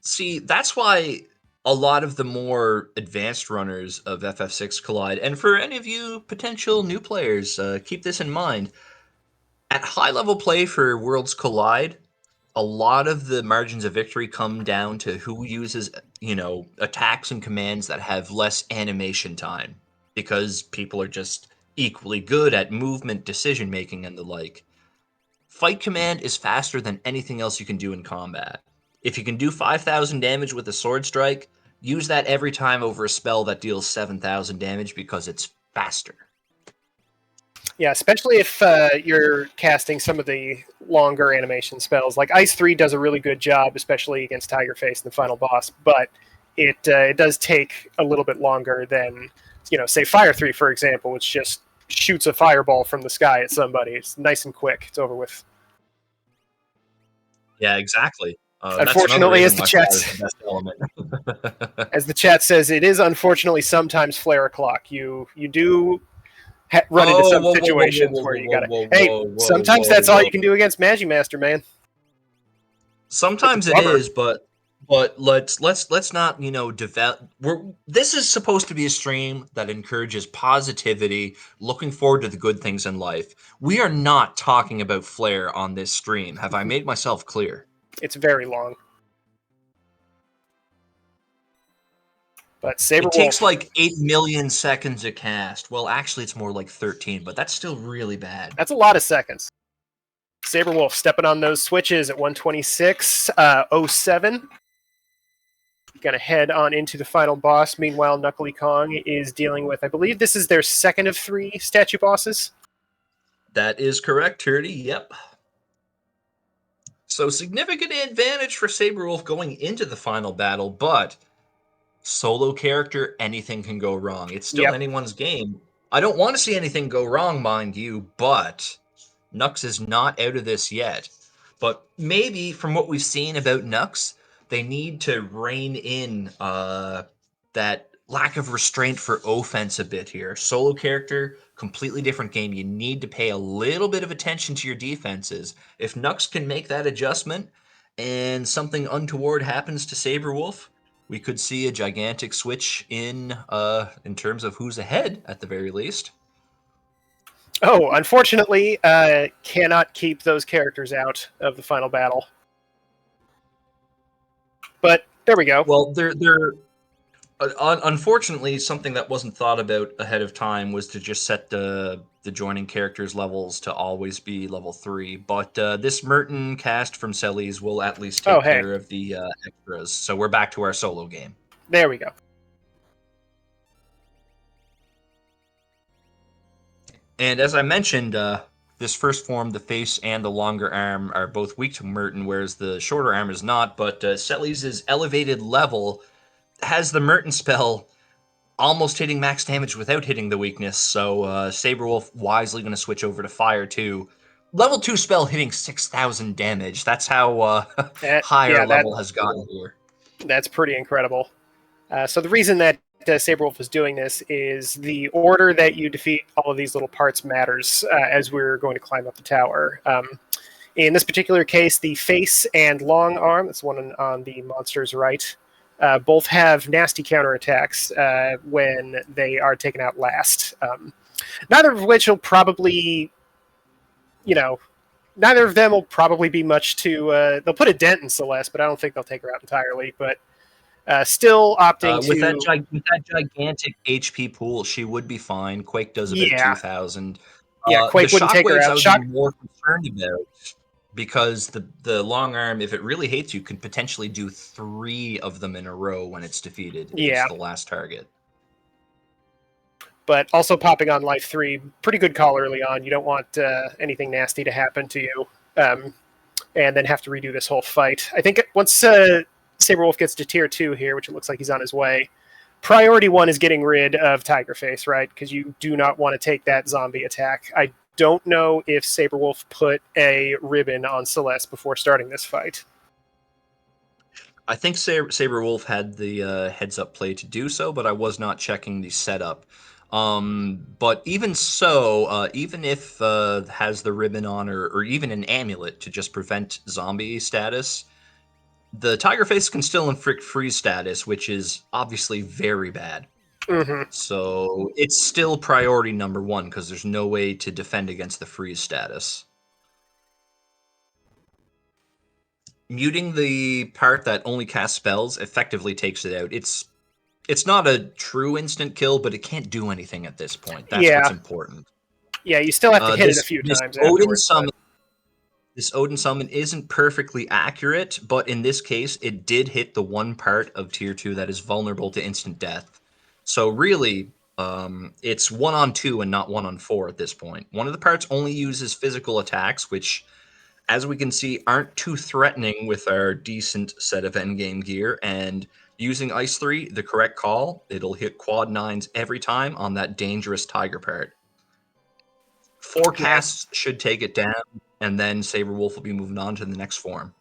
see, that's why a lot of the more advanced runners of FF6 Collide, and for any of you potential new players, keep this in mind. At high-level play for Worlds Collide, a lot of the margins of victory come down to who uses, attacks and commands that have less animation time, because people are just equally good at movement, decision-making, and the like. Fight command is faster than anything else you can do in combat. If you can do 5,000 damage with a sword strike, use that every time over a spell that deals 7,000 damage because it's faster. Yeah, especially if you're casting some of the longer animation spells. Like Ice 3 does a really good job, especially against Tiger Face in the final boss, but it does take a little bit longer than, say Fire 3, for example, which just shoots a fireball from the sky at somebody. It's nice and quick. It's over with. Yeah, exactly. Unfortunately, as the chat says, it is unfortunately sometimes flare o'clock. You do run into some situations where you gotta. Sometimes that's all you can do against Magimaster, man. Sometimes it is, but let's not develop. This is supposed to be a stream that encourages positivity, looking forward to the good things in life. We are not talking about flare on this stream. Have I made myself clear? It's very long. But Sabre It takes like 8 million seconds to cast. Well, actually, it's more like 13, but that's still really bad. That's a lot of seconds. Sabrewolf stepping on those switches at 126.07. Gonna head on into the final boss. Meanwhile, Knuckly Kong is dealing with, I believe this is their second of 3 statue bosses. That is correct, Turdy. Yep. So significant advantage for Sabrewolf going into the final battle, but solo character, anything can go wrong. It's still anyone's game. I don't want to see anything go wrong, mind you, but Nux is not out of this yet. But maybe from what we've seen about Nux, they need to rein in that lack of restraint for offense a bit here. Solo character, completely different game. You need to pay a little bit of attention to your defenses. If Nux can make that adjustment and something untoward happens to Sabrewolf, we could see a gigantic switch in terms of who's ahead at the very least. Oh, unfortunately, cannot keep those characters out of the final battle. But there we go. Well, unfortunately, something that wasn't thought about ahead of time was to just set the joining characters' levels to always be level 3. But this Merton cast from Sellies will at least take care of the extras. So we're back to our solo game. There we go. And as I mentioned, this first form, the face and the longer arm, are both weak to Merton, whereas the shorter arm is not. But Sellies' elevated level has the Merton spell almost hitting max damage without hitting the weakness. So Sabrewolf wisely going to switch over to Fire 2. Level 2 spell hitting 6,000 damage. That's how higher level has gotten here. That's pretty incredible. So the reason that Sabrewolf is doing this is the order that you defeat all of these little parts matters as we're going to climb up the tower. In this particular case, the face and long arm, that's one on the monster's right, both have nasty counterattacks when they are taken out last. Neither of which will probably, neither of them will probably be much to... they'll put a dent in Celeste, but I don't think they'll take her out entirely. But still opting with to... that gigantic HP pool, she would be fine. Quake does about 2,000. Yeah, Quake wouldn't take her out. I would be more concerned about because the long arm, if it really hates you, could potentially do 3 of them in a row when it's defeated. Yeah. It's the last target. But also popping on life 3, pretty good call early on. You don't want anything nasty to happen to you, and then have to redo this whole fight. I think once Sabrewolf gets to tier 2 here, which it looks like he's on his way, priority 1 is getting rid of Tigerface, right? Because you do not want to take that zombie attack. I don't know if Sabrewolf put a ribbon on Celeste before starting this fight. I think Sabrewolf had the heads-up play to do so, but I was not checking the setup. But even so, even if has the ribbon on or even an amulet to just prevent zombie status, the Tigerface can still inflict freeze status, which is obviously very bad. Mm-hmm. So it's still priority number 1 because there's no way to defend against the freeze status. Muting the part that only casts spells effectively takes it out. It's not a true instant kill, but it can't do anything at this point. That's what's important. Yeah, you still have to hit it a few times afterwards. This Odin summon isn't perfectly accurate, but in this case, it did hit the one part of tier 2 that is vulnerable to instant death. So really, it's 1-on-2 and not 1-on-4 at this point. One of the parts only uses physical attacks, which, as we can see, aren't too threatening with our decent set of endgame gear, and using Ice 3, the correct call, it'll hit quad 9s every time on that dangerous tiger part. 4 casts should take it down, and then Sabrewolf will be moving on to the next form.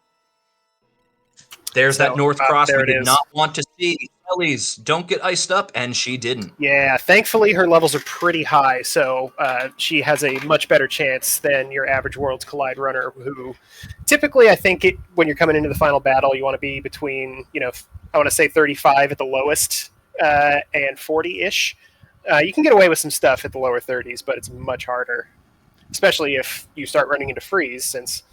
There's that North Cross we did not want to see. Ellie's, don't get iced up, and she didn't. Yeah, thankfully her levels are pretty high, so she has a much better chance than your average Worlds Collide runner, who typically, I think, when you're coming into the final battle, you want to be between, I want to say 35 at the lowest and 40-ish. You can get away with some stuff at the lower 30s, but it's much harder, especially if you start running into freeze, since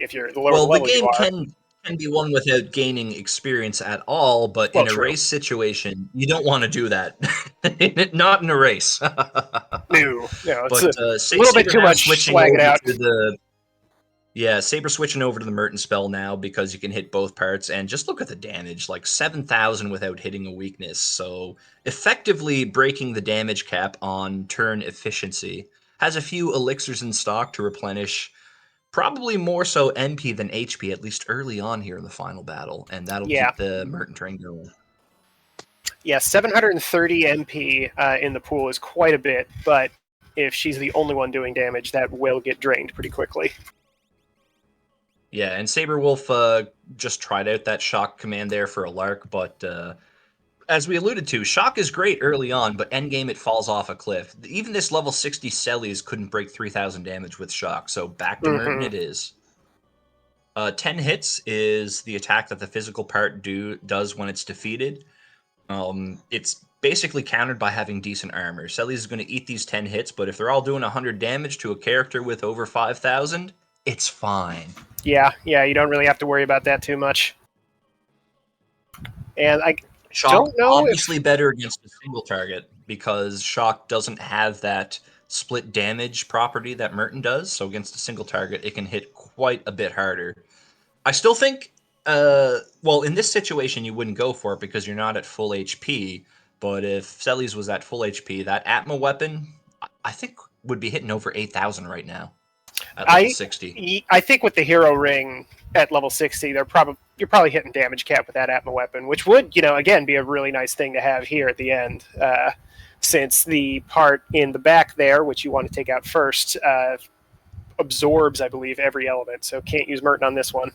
if you're the lower level the game can be won without gaining experience at all, but in a race situation, you don't want to do that. Not in a race. No, it's but, a little bit too much swag it out. Sabre switching over to the Merton spell now because you can hit both parts, and just look at the damage, like 7,000 without hitting a weakness. So effectively breaking the damage cap on turn efficiency. Has a few elixirs in stock to replenish, probably more so MP than HP, at least early on here in the final battle, and that'll keep the Merton train going. Yeah, 730 MP in the pool is quite a bit, but if she's the only one doing damage, that will get drained pretty quickly. Yeah, and Sabrewolf just tried out that shock command there for a lark, but as we alluded to, shock is great early on, but endgame it falls off a cliff. Even this level 60 Sellies couldn't break 3,000 damage with shock, so back to Merton it is. 10 hits is the attack that the physical part does when it's defeated. It's basically countered by having decent armor. Sellies is going to eat these 10 hits, but if they're all doing 100 damage to a character with over 5,000, it's fine. Yeah, you don't really have to worry about that too much. And I Shock don't know obviously better against a single target because Shock doesn't have that split damage property that Merton does. So against a single target, it can hit quite a bit harder. I still think, well, in this situation, you wouldn't go for it because you're not at full HP. But if Selly's was at full HP, that Atma weapon, I think, would be hitting over 8,000 right now at level 60. I think with the hero ring at level 60, you're probably hitting damage cap with that Atma weapon, which would, again, be a really nice thing to have here at the end. Since the part in the back there, which you want to take out first, absorbs, I believe, every element. So can't use Merton on this one.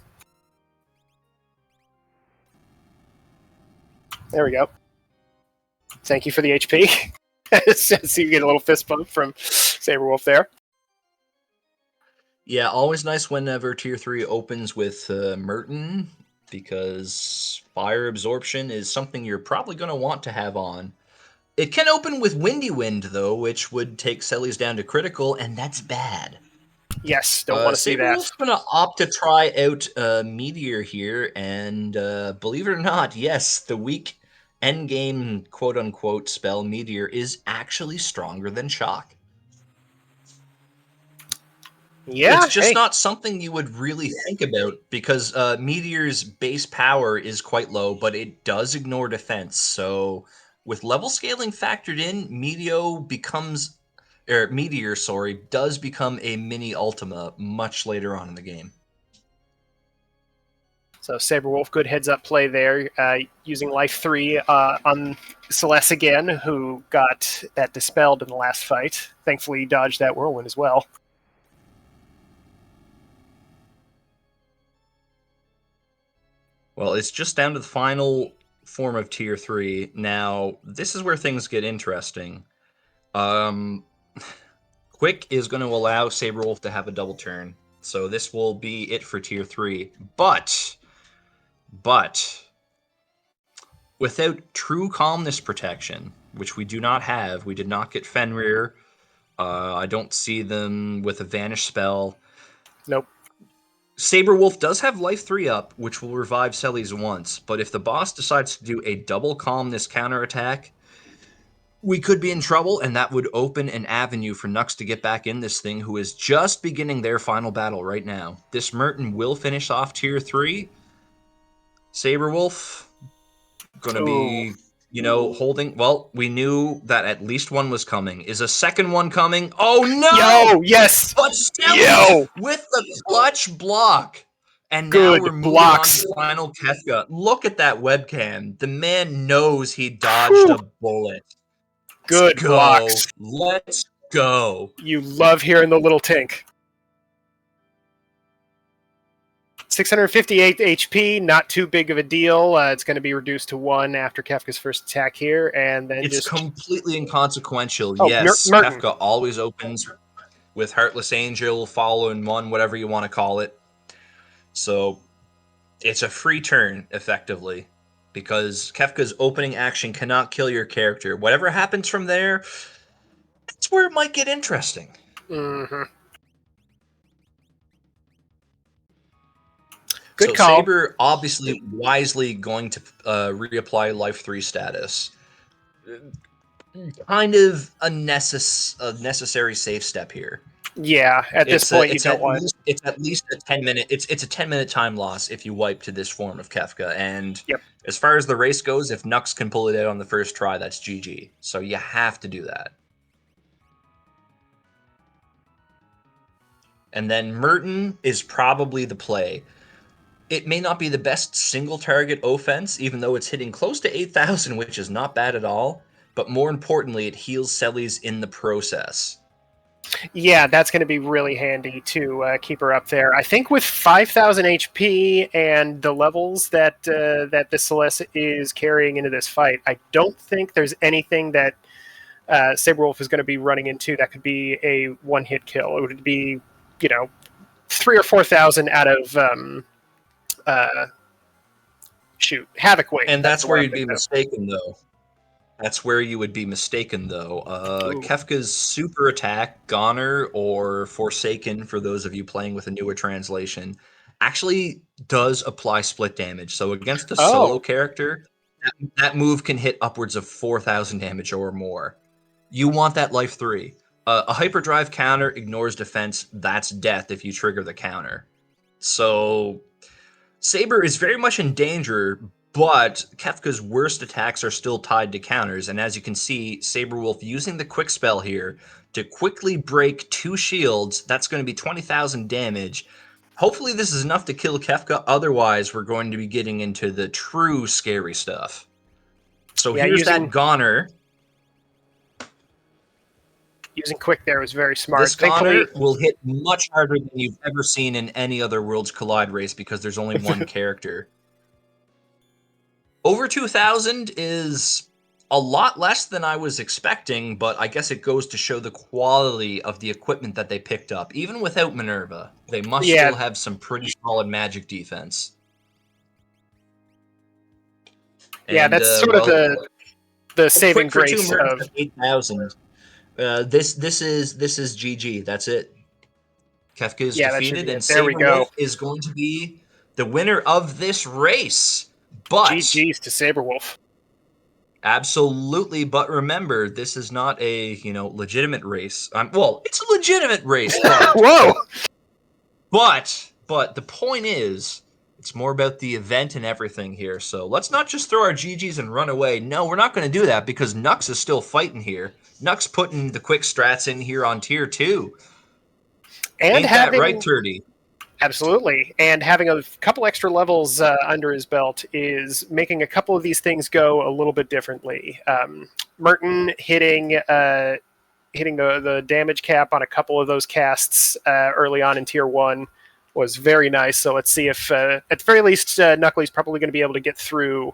There we go. Thank you for the HP. So you get a little fist bump from Sabrewolf there. Yeah, always nice whenever Tier 3 opens with Merton, because fire absorption is something you're probably going to want to have on. It can open with Windy Wind, though, which would take Selly's down to critical, and that's bad. Yes, don't want to see that. Sabrewolf's going to opt to try out Meteor here, and believe it or not, yes, the weak endgame quote-unquote spell Meteor is actually stronger than Shock. Yeah, it's just not something you would really think about because Meteor's base power is quite low, but it does ignore defense. So with level scaling factored in, Meteor does become a mini Ultima much later on in the game. So Sabrewolf, good heads-up play there, using Life 3 on Celeste again, who got that dispelled in the last fight. Thankfully, he dodged that whirlwind as well. Well, it's just down to the final form of Tier 3. Now, this is where things get interesting. Quick is going to allow Sabrewolf to have a double turn. So this will be it for Tier 3. But without true calmness protection, which we do not have, we did not get Fenrir. I don't see them with a vanish spell. Nope. Sabrewolf does have Life 3 up, which will revive Selly's once, but if the boss decides to do a double calmness counterattack, we could be in trouble, and that would open an avenue for Nux to get back in this thing, who is just beginning their final battle right now. This Merton will finish off Tier 3. Sabrewolf going to be, holding... Well, we knew that at least one was coming. Is a second one coming? Oh, no! Yo, yes! But Selly with the clutch block. And now we're moving on to final Kefka. Look at that webcam. The man knows he dodged a bullet. Good blocks. Let's go. You love hearing the little tink. 658 HP, not too big of a deal. It's going to be reduced to 1 after Kefka's first attack here, and then it's completely inconsequential. Oh, yes, Merton. Kefka always opens with Heartless Angel, following 1, whatever you want to call it. So it's a free turn, effectively, because Kefka's opening action cannot kill your character. Whatever happens from there, that's where it might get interesting. Mm-hmm. Good so call. Sabre obviously wisely going to reapply Life 3 status. Kind of a necessary safe step here. Yeah, at this point you don't want. It's at least a 10-minute. It's a 10-minute time loss if you wipe to this form of Kefka. And as far as the race goes, if Nux can pull it out on the first try, that's GG. So you have to do that. And then Merton is probably the play. It may not be the best single target offense, even though it's hitting close to 8,000, which is not bad at all. But more importantly, it heals Selly's in the process. Yeah, that's going to be really handy to keep her up there. I think with 5,000 HP and the levels that that the Celeste is carrying into this fight, I don't think there's anything that Sabrewolf is going to be running into that could be a one-hit kill. It would be, 3,000 or 4,000 out of Havoc Wing. And that's where you'd be mistaken, though. That's where you would be mistaken, though. Kefka's super attack, Goner, or Forsaken, for those of you playing with a newer translation, actually does apply split damage. So against a solo character, That move can hit upwards of 4,000 damage or more. You want that life 3. A hyperdrive counter ignores defense. That's death if you trigger the counter. So Sabre is very much in danger, but Kefka's worst attacks are still tied to counters. And as you can see, Sabrewolf using the quick spell here to quickly break 2 shields. That's going to be 20,000 damage. Hopefully this is enough to kill Kefka. Otherwise, we're going to be getting into the true scary stuff. So here's that Goner. Using quick there was very smart. This Goner will hit much harder than you've ever seen in any other Worlds Collide race because there's only one character. Over 2,000 is a lot less than I was expecting, but I guess it goes to show the quality of the equipment that they picked up. Even without Minerva, they must still have some pretty solid magic defense. Yeah, that's sort of the saving grace of 8,000. This is GG. That's it. Kefka is defeated, and Sabrewolf is going to be the winner of this race. But GG's to Sabrewolf. Absolutely, but remember, this is not a legitimate race. Well, it's a legitimate race. But, Whoa! But the point is, it's more about the event and everything here. So let's not just throw our GGs and run away. No, we're not going to do that because Nux is still fighting here. Nux putting the quick strats in here on tier 2. And Ain't having, that right, Turdy? Absolutely. And having a couple extra levels under his belt is making a couple of these things go a little bit differently. Merton hitting the damage cap on a couple of those casts early on in tier 1 was very nice. So let's see if, at the very least, Knuckley's probably going to be able to get through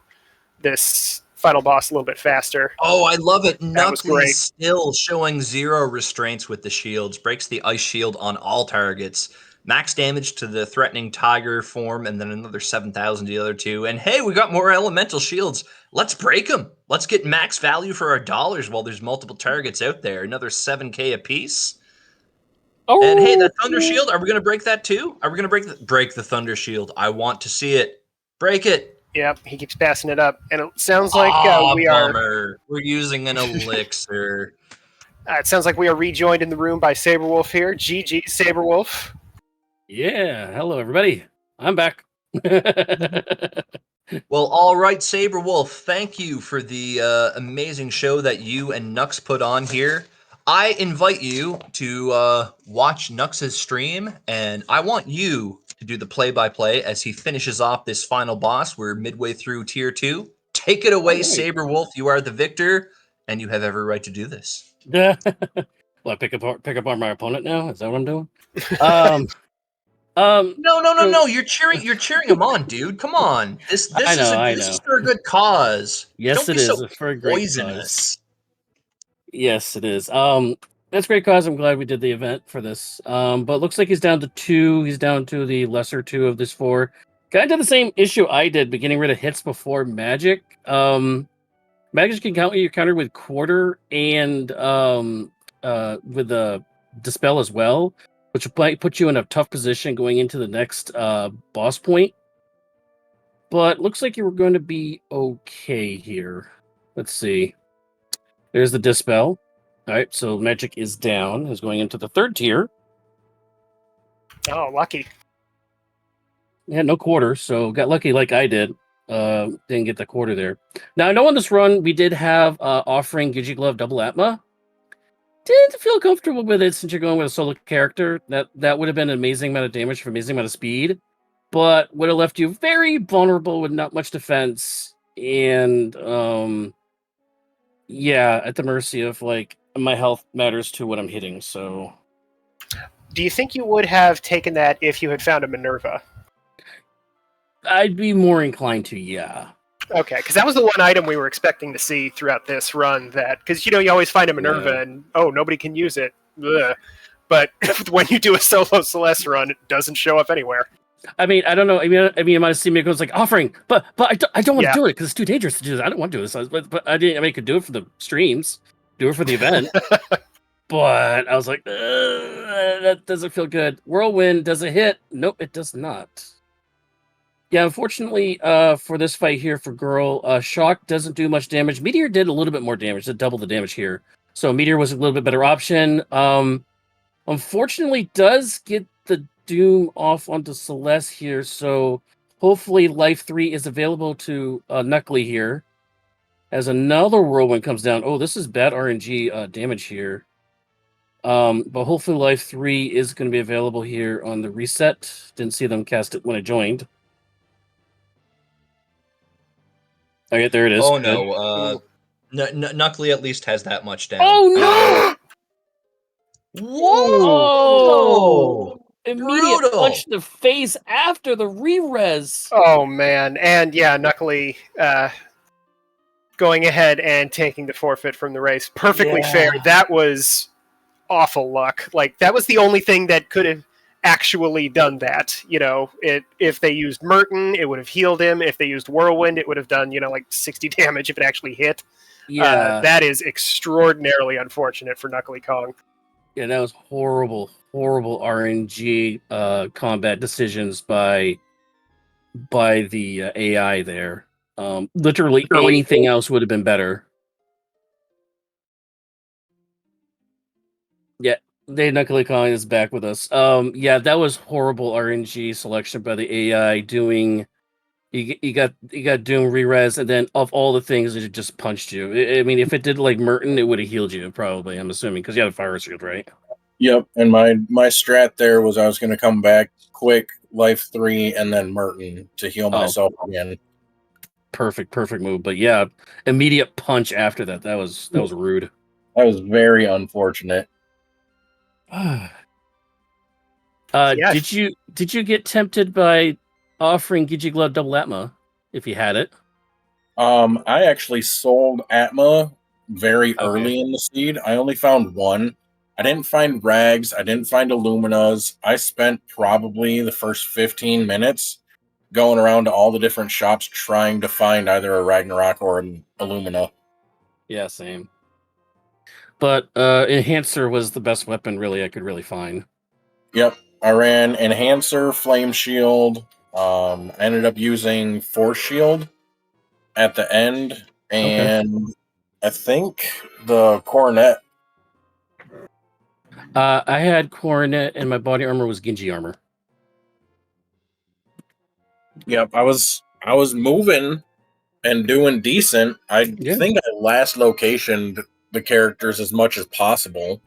this final boss a little bit faster. Oh, I love it. Knuckley's still showing 0 restraints with the shields. Breaks the ice shield on all targets. Max damage to the threatening tiger form, and then another 7,000 to the other 2. And hey, we got more elemental shields. Let's break them. Let's get max value for our dollars while there's multiple targets out there. Another 7K a piece. Oh. And hey, that Thunder Shield, are we going to break that too? Are we going to break the Thunder Shield? I want to see it. Break it. Yep, he keeps passing it up. And it sounds like we're using an elixir. It sounds like we are rejoined in the room by Sabrewolf here. GG, Sabrewolf. Yeah, hello everybody. I'm back. Well, all right, Sabrewolf, thank you for the amazing show that you and Nux put on here. I invite you to watch Nux's stream, and I want you to do the play-by-play as he finishes off this final boss. We're midway through tier 2. Take it away, Sabrewolf. You are the victor, and you have every right to do this. Well, I pick up on my opponent now? Is that what I'm doing? No. You're cheering him on, dude. Come on. This is for a good cause. Yes, Don't it is. So it's for a great poisonous. cause. Yes, it is. That's a great cause. I'm glad we did the event for this. But looks like he's down to 2. He's down to the lesser 2 of this 4. Kind of the same issue I did, but getting rid of hits before magic. Magic can count your counter with quarter and with the dispel as well, which will put you in a tough position going into the next boss point. But looks like you were going to be okay here. Let's see. There's the dispel. All right, so magic is down. Is going into the 3rd tier. Oh, lucky. Yeah, no quarter, so got lucky like I did. Didn't get the quarter there. Now, I know on this run, we did have offering Gigi Glove Double Atma. Didn't feel comfortable with it since you're going with a solo character. That would have been an amazing amount of damage for an amazing amount of speed, but would have left you very vulnerable with not much defense and at the mercy of my health matters to what I'm hitting. So, do you think you would have taken that if you had found a Minerva? I'd be more inclined to, yeah. Okay, because that was the one item we were expecting to see throughout this run. Because you always find a Minerva and nobody can use it. Ugh. But when you do a solo Celeste run, it doesn't show up anywhere. I mean, I don't know. I mean, you might have seen me goes offering, but I don't want to do it because it's too dangerous to do this. I don't want to do this. But I didn't. I mean, I could do it for the streams, do it for the event. But I was like, that doesn't feel good. Whirlwind, does it hit? Nope, it does not. Yeah, unfortunately, for this fight here for Girl, Shock doesn't do much damage. Meteor did a little bit more damage, to double the damage here. So Meteor was a little bit better option. Unfortunately, does get the Doom off onto Celeste here, so hopefully Life 3 is available to Kunckley here. As another Whirlwind comes down. Oh, this is bad RNG damage here. But hopefully Life 3 is going to be available here on the reset. Didn't see them cast it when I joined. Okay, there it is. Oh Good. no, Kunckley at least has that much down. Oh no! Whoa! Immediate Brutal. punch in the face after the re-res. Oh man, and yeah, Kunckley going ahead and taking the forfeit from the race. Perfectly fair. That was awful luck. Like, that was the only thing that could have actually done that. You know, if they used Merton, it would have healed him. If they used Whirlwind, it would have done, like 60 damage if it actually hit. Yeah. That is extraordinarily unfortunate for Kunckley Kong. Yeah, that was horrible RNG combat decisions by the AI there. Literally anything else would have been better. Yeah, Dave Kunckley Kong is back with us. Yeah, that was horrible RNG selection by the AI doing. You got Doom re-res, and then of all the things, it just punched you. I mean, if it did like Merton, it would have healed you probably. I'm assuming because you had a fire shield, right? Yep, and my strat there was I was going to come back quick, Life 3, and then Merton to heal myself again. Perfect move. But yeah, immediate punch after that. That was rude. That was very unfortunate. Did you get tempted by offering Gijigla double Atma if you had it? I actually sold Atma very early in the seed. I only found one. I didn't find Rags. I didn't find Illuminas. I spent probably the first 15 minutes going around to all the different shops trying to find either a Ragnarok or an Illumina. Yeah, same. But Enhancer was the best weapon really I could really find. Yep. I ran Enhancer, Flame Shield. I ended up using Force Shield at the end. And I think the Coronet. I had Coronet and my body armor was Genji armor. Yep, I was moving and doing decent. I think I last locationed the characters as much as possible.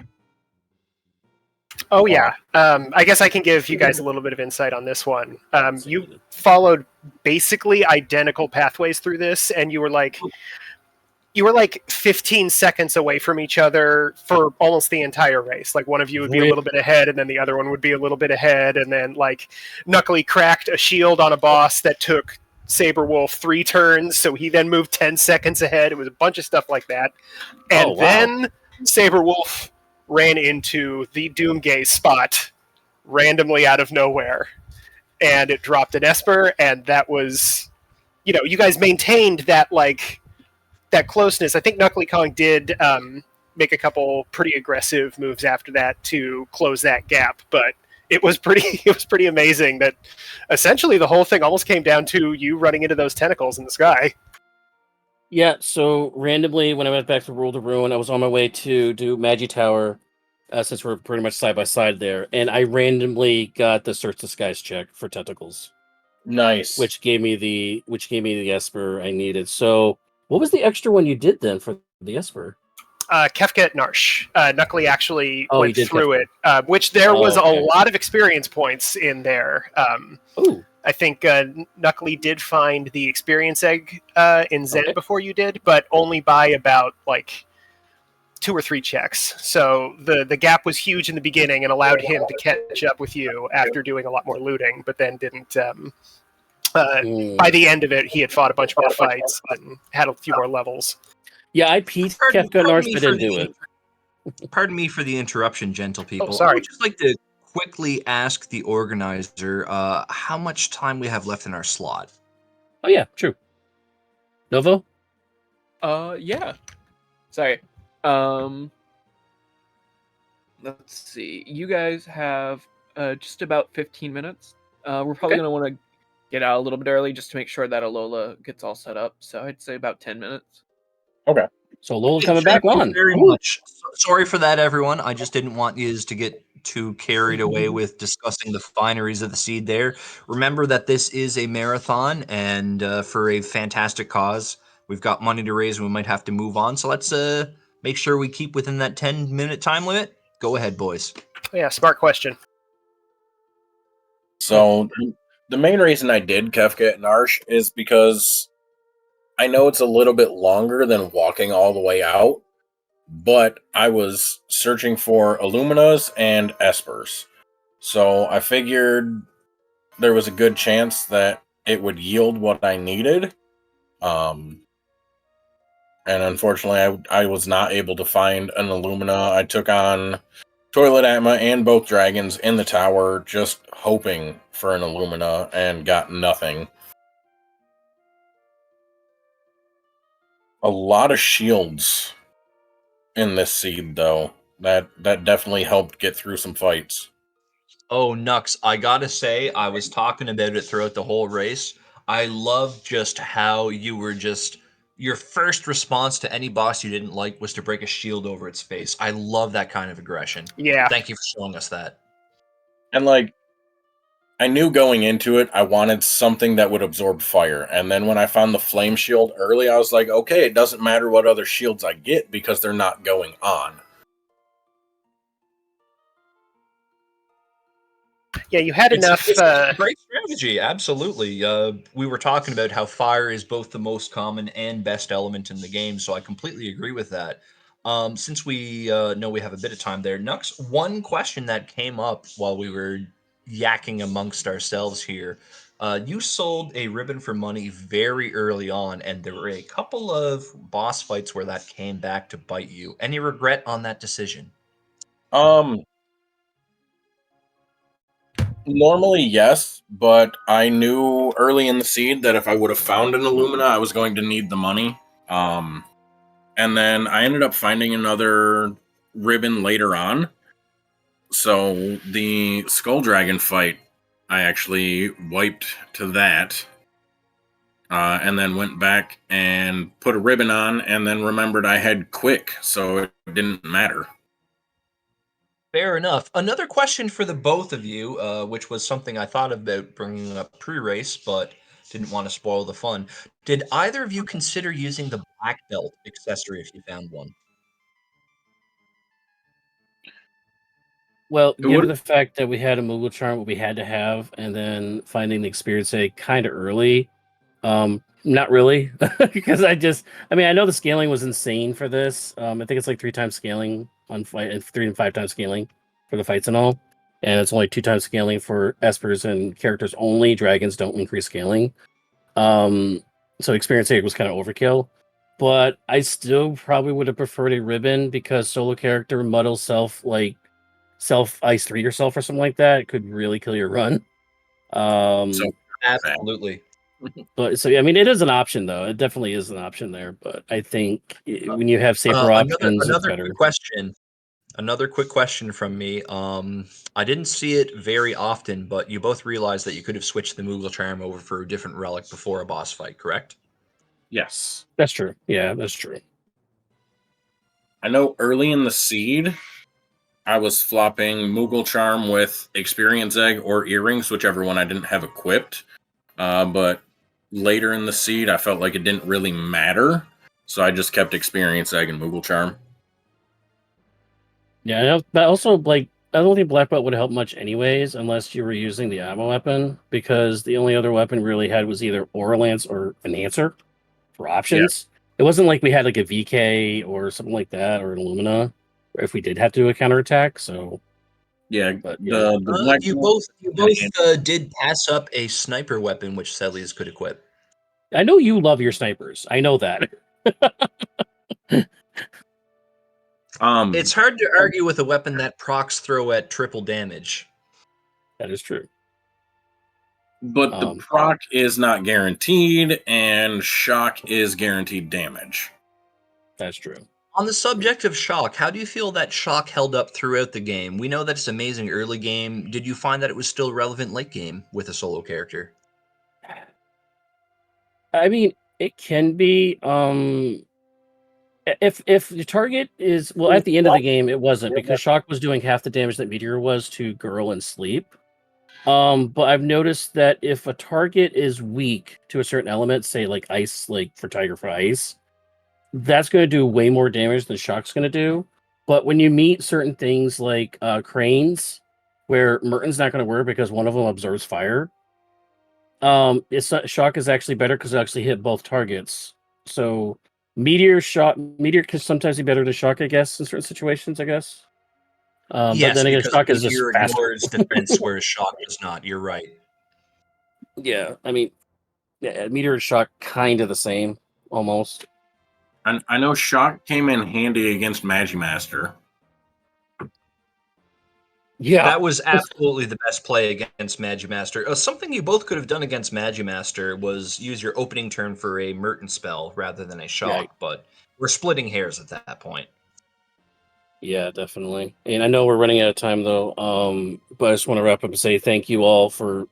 Oh yeah. I guess I can give you guys a little bit of insight on this one. You followed basically identical pathways through this, and you were like 15 seconds away from each other for almost the entire race. Like, one of you would be a little bit ahead, and then the other one would be a little bit ahead, and then like Kunckley cracked a shield on a boss that took Sabre Wolf 3 turns, so he then moved 10 seconds ahead. It was a bunch of stuff like that. And then Sabre Wolf ran into the Doomgaze spot randomly out of nowhere, and it dropped an Esper, and that was, you guys maintained that that closeness. I think Kunckley Kong did make a couple pretty aggressive moves after that to close that gap, but it was pretty amazing that essentially the whole thing almost came down to you running into those tentacles in the sky. Yeah, so randomly when I went back to Rule to Ruin, I was on my way to do Magi Tower, since we're pretty much side by side there, and I randomly got the Search the Skies check for tentacles. Nice. Which gave me the Esper I needed. So what was the extra one you did then for the Esper? Kefka at Narsh. Kunckley actually went through Kefka. it, which there was a lot of experience points in there. I think Kunckley did find the experience egg in Zen before you did, but only by about 2 or 3 checks. So the gap was huge in the beginning and allowed him to catch up with you after doing a lot more looting, but then didn't. By the end of it, he had fought a bunch more fights and had a few more levels. Yeah, I peed Kefka Narsh, but didn't do it. Pardon me for the interruption, gentle people. Oh, sorry. I would just like to quickly ask the organizer how much time we have left in our slot. Oh yeah, true. Novo? Yeah. Sorry. Let's see. You guys have just about 15 minutes. We're probably going to want to get out a little bit early just to make sure that Alola gets all set up. So I'd say about 10 minutes. Okay. So Lola Hey, coming back thank you on. very Woo. much. Sorry for that, everyone. I just didn't want you to get too carried away with discussing the fineries of the seed there. Remember that this is a marathon, and for a fantastic cause. We've got money to raise, and we might have to move on. So let's make sure we keep within that 10-minute time limit. Go ahead, boys. Yeah, smart question. So the main reason I did Kefka and Arsh is because I know it's a little bit longer than walking all the way out, but I was searching for Illuminas and Espers. So I figured there was a good chance that it would yield what I needed. And unfortunately, I was not able to find an Illumina. I took on Toilet Atma and both dragons in the tower, just hoping for an Illumina, and got nothing. A lot of shields in this seed, though. That definitely helped get through some fights. Oh, Nux, I gotta say, I was talking about it throughout the whole race. I love just how you were just your first response to any boss you didn't like was to break a shield over its face. I love that kind of aggression. Yeah. Thank you for showing us that. And I knew going into it, I wanted something that would absorb fire. And then when I found the flame shield early, I was like, okay, it doesn't matter what other shields I get because they're not going on. Yeah, you had enough. It's a great strategy, absolutely. We were talking about how fire is both the most common and best element in the game, so I completely agree with that. Since we know we have a bit of time there, Nux, one question that came up while we were yakking amongst ourselves here. You sold a ribbon for money very early on, and there were a couple of boss fights where that came back to bite you. Any regret on that decision? Normally, yes, but I knew early in the seed that if I would have found an Illumina, I was going to need the money. And then I ended up finding another ribbon later on. So the Skull Dragon fight, I actually wiped to that. And then went back and put a ribbon on, and then remembered I had Quick, so it didn't matter. Fair enough. Another question for the both of you, which was something I thought about bringing up pre-race, but didn't want to spoil the fun. Did either of you consider using the black belt accessory if you found one? Well, It given would. the fact that we had a Moogle Charm, what we had to have, and then finding the experience egg kind of early, not really, because I mean, I know the scaling was insane for this. I think it's like 3 times scaling on fight, and 3 and 5 times scaling for the fights and all, and it's only 2 times scaling for espers and characters only. Dragons don't increase scaling, so experience egg was kind of overkill. But I still probably would have preferred a ribbon because solo character muddle self ice 3 yourself or something like that. It could really kill your run. So Absolutely. But so yeah, I mean, it is an option though. It definitely is an option there. But I think when you have safer options, it's better. Quick question. Another quick question from me. I didn't see it very often, but you both realized that you could have switched the Moogle Charm over for a different relic before a boss fight, correct? yes. That's true. Yeah, that's true. I know early in the seed, I was flopping Moogle Charm with Experience Egg or Earrings, whichever one I didn't have equipped. But later in the seed, I felt like it didn't really matter, so I just kept Experience Egg and Moogle Charm. Yeah, but also like I don't think Black Belt would help much anyways, unless you were using the ammo weapon, because the only other weapon we really had was either Aura Lance or Enhancer for options. It wasn't like we had like a VK or something like that or an Illumina, or if we did have to do a counterattack. So Yeah, but yeah. the Black You Belt- both did pass up a sniper weapon, which Celias could equip. I know you love your snipers. I know that. It's hard to argue with a weapon that procs throw at triple damage. That is true. But the proc is not guaranteed, and shock is guaranteed damage. That's true. On the subject of shock, how do you feel that shock held up throughout the game? We know that it's amazing early game. Did you find that it was still relevant late game with a solo character? I mean, it can be. If the target is at the end of the game, it wasn't because Shock was doing half the damage that Meteor was to Girl and Sleep. But I've noticed that if a target is weak to a certain element, say like ice, like for Tiger for ice, that's going to do way more damage than Shock's going to do. But when you meet certain things like cranes, where Merton's not going to work because one of them absorbs fire, Shock is actually better because it actually hit both targets. So Meteor can sometimes be better than Shock, I guess, in certain situations, I guess. But Yes, then again, because Shock is just Meteor faster. ignores defense, whereas Shock does not. You're right. Yeah, I mean, Meteor and Shock kind of the same, almost. And I know Shock came in handy against Magimaster. Yeah, That was absolutely the best play against Magimaster. Something you both could have done against Magimaster was use your opening turn for a Merton spell rather than a Shock, but we're splitting hairs at that point. Yeah, definitely. And I know we're running out of time, though, but I just want to wrap up and say thank you all for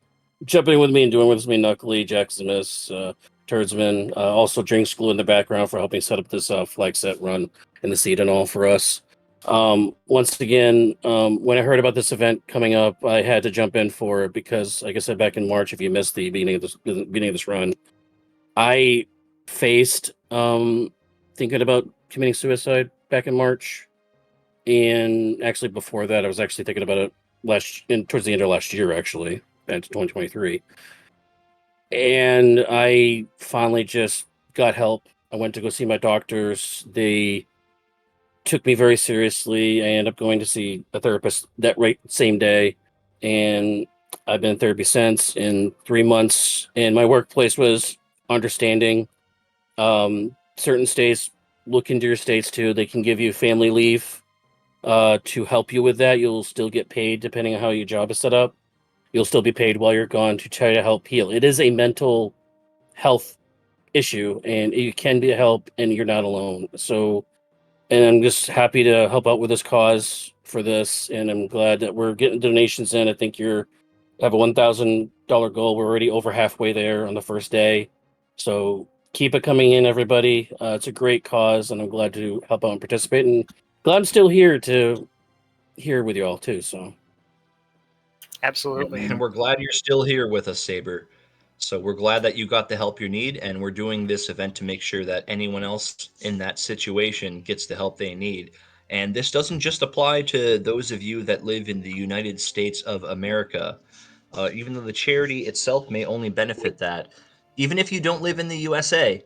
jumping in with me and doing with me, Knuckly, Jackimus, Turdsman, also Drink School in the background for helping set up this flag set run in the seed and all for us. Once again, when I heard about this event coming up, I had to jump in for it because, like I said, back in March, if you missed the beginning of this run, I faced thinking about committing suicide back in March. And actually, before that, I was actually thinking about it towards the end of last year, actually, into 2023. And I finally just got help. I went to go see my doctors. They took me very seriously. I ended up going to see a therapist that same day, and I've been in therapy since in 3 months. And my workplace was understanding. Certain states look into your states too. They can give you family leave to help you with that. You'll still get paid depending on how your job is set up. You'll still be paid while you're gone to try to help heal. It is a mental health issue, and it can be a help, and you're not alone. So, and I'm just happy to help out with this cause for this, and I'm glad that we're getting donations in. I think have a $1,000 goal. We're already over halfway there on the first day. So keep it coming in, everybody. It's a great cause, and I'm glad to help out and participate. And glad I'm still here with you all too. So Absolutely. And we're glad you're still here with us, Sabre. So we're glad that you got the help you need, and we're doing this event to make sure that anyone else in that situation gets the help they need. And this doesn't just apply to those of you that live in the United States of America. Even though the charity itself may only benefit that, even if you don't live in the USA,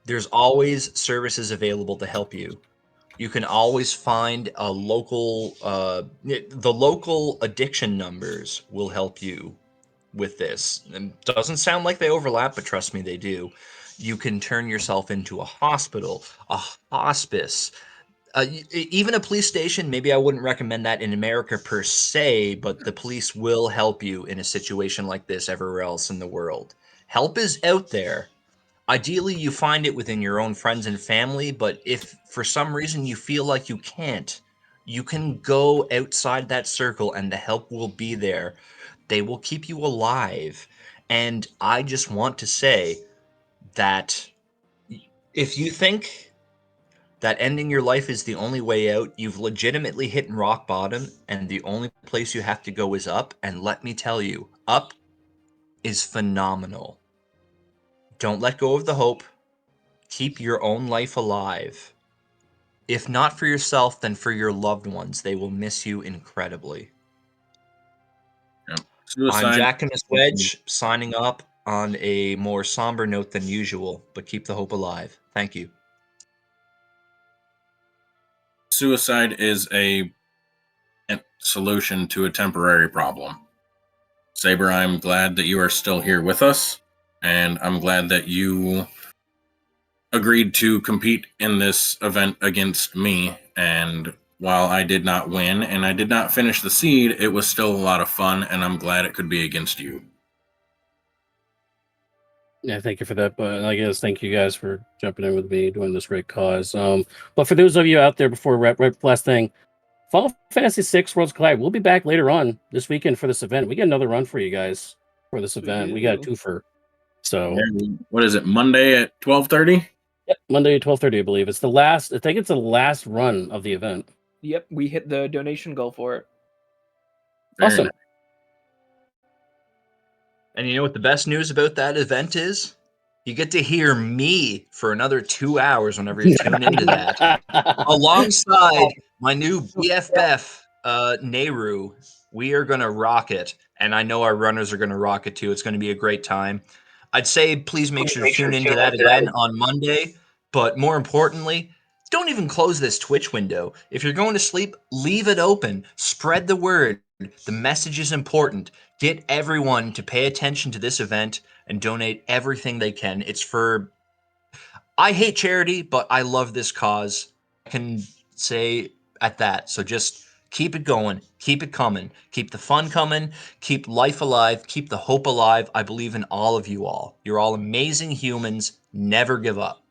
there's always services available to help you. You can always find a local, the local addiction numbers will help you with this. And doesn't sound like they overlap, but trust me, they do. You can turn yourself into a hospital, a hospice, even a police station. Maybe I wouldn't recommend that in America per se, but the police will help you in a situation like this everywhere else in the world. Help is out there. Ideally, you find it within your own friends and family, but if for some reason you feel like you can't, you can go outside that circle and the help will be there. They will keep you alive. And I just want to say that if you think that ending your life is the only way out, you've legitimately hit rock bottom, and the only place you have to go is up. And let me tell you, up is phenomenal. Don't let go of the hope. Keep your own life alive. If not for yourself, then for your loved ones. They will miss you incredibly. Yeah. I'm Suicide. Jackimus Wedge, signing up on a more somber note than usual, but keep the hope alive. Thank you. Suicide is a solution to a temporary problem. Sabre, I'm glad that you are still here with us, and I'm glad that you agreed to compete in this event against me. And while I did not win and I did not finish the seed, it was still a lot of fun, and I'm glad it could be against you. yeah, thank you for that. But I guess thank you guys for jumping in with me, doing this great cause. But for those of you out there, before last thing, Final Fantasy VI Worlds Collide. We'll be back later on this weekend for this event. We got another run for you guys for this event. We got a twofer. So What is it? Monday at 12:30. yep, Monday at 12:30, I believe. It's the last. I think it's the last run of the event. Yep, we hit the donation goal for it. Very Awesome. nice. And you know what the best news about that event is? You get to hear me for another 2 hours whenever you tune into that. Alongside my new BFF, Nehru, we are going to rock it. And I know our runners are going to rock it too. It's going to be a great time. I'd say please make sure to tune into that again on Monday. But more importantly, don't even close this Twitch window. If you're going to sleep, leave it open. Spread the word. The message is important. Get everyone to pay attention to this event and donate everything they can. It's for... I hate charity, but I love this cause. I can say at that. So just keep it going. Keep it coming. Keep the fun coming. Keep life alive. Keep the hope alive. I believe in all of you all. You're all amazing humans. Never give up.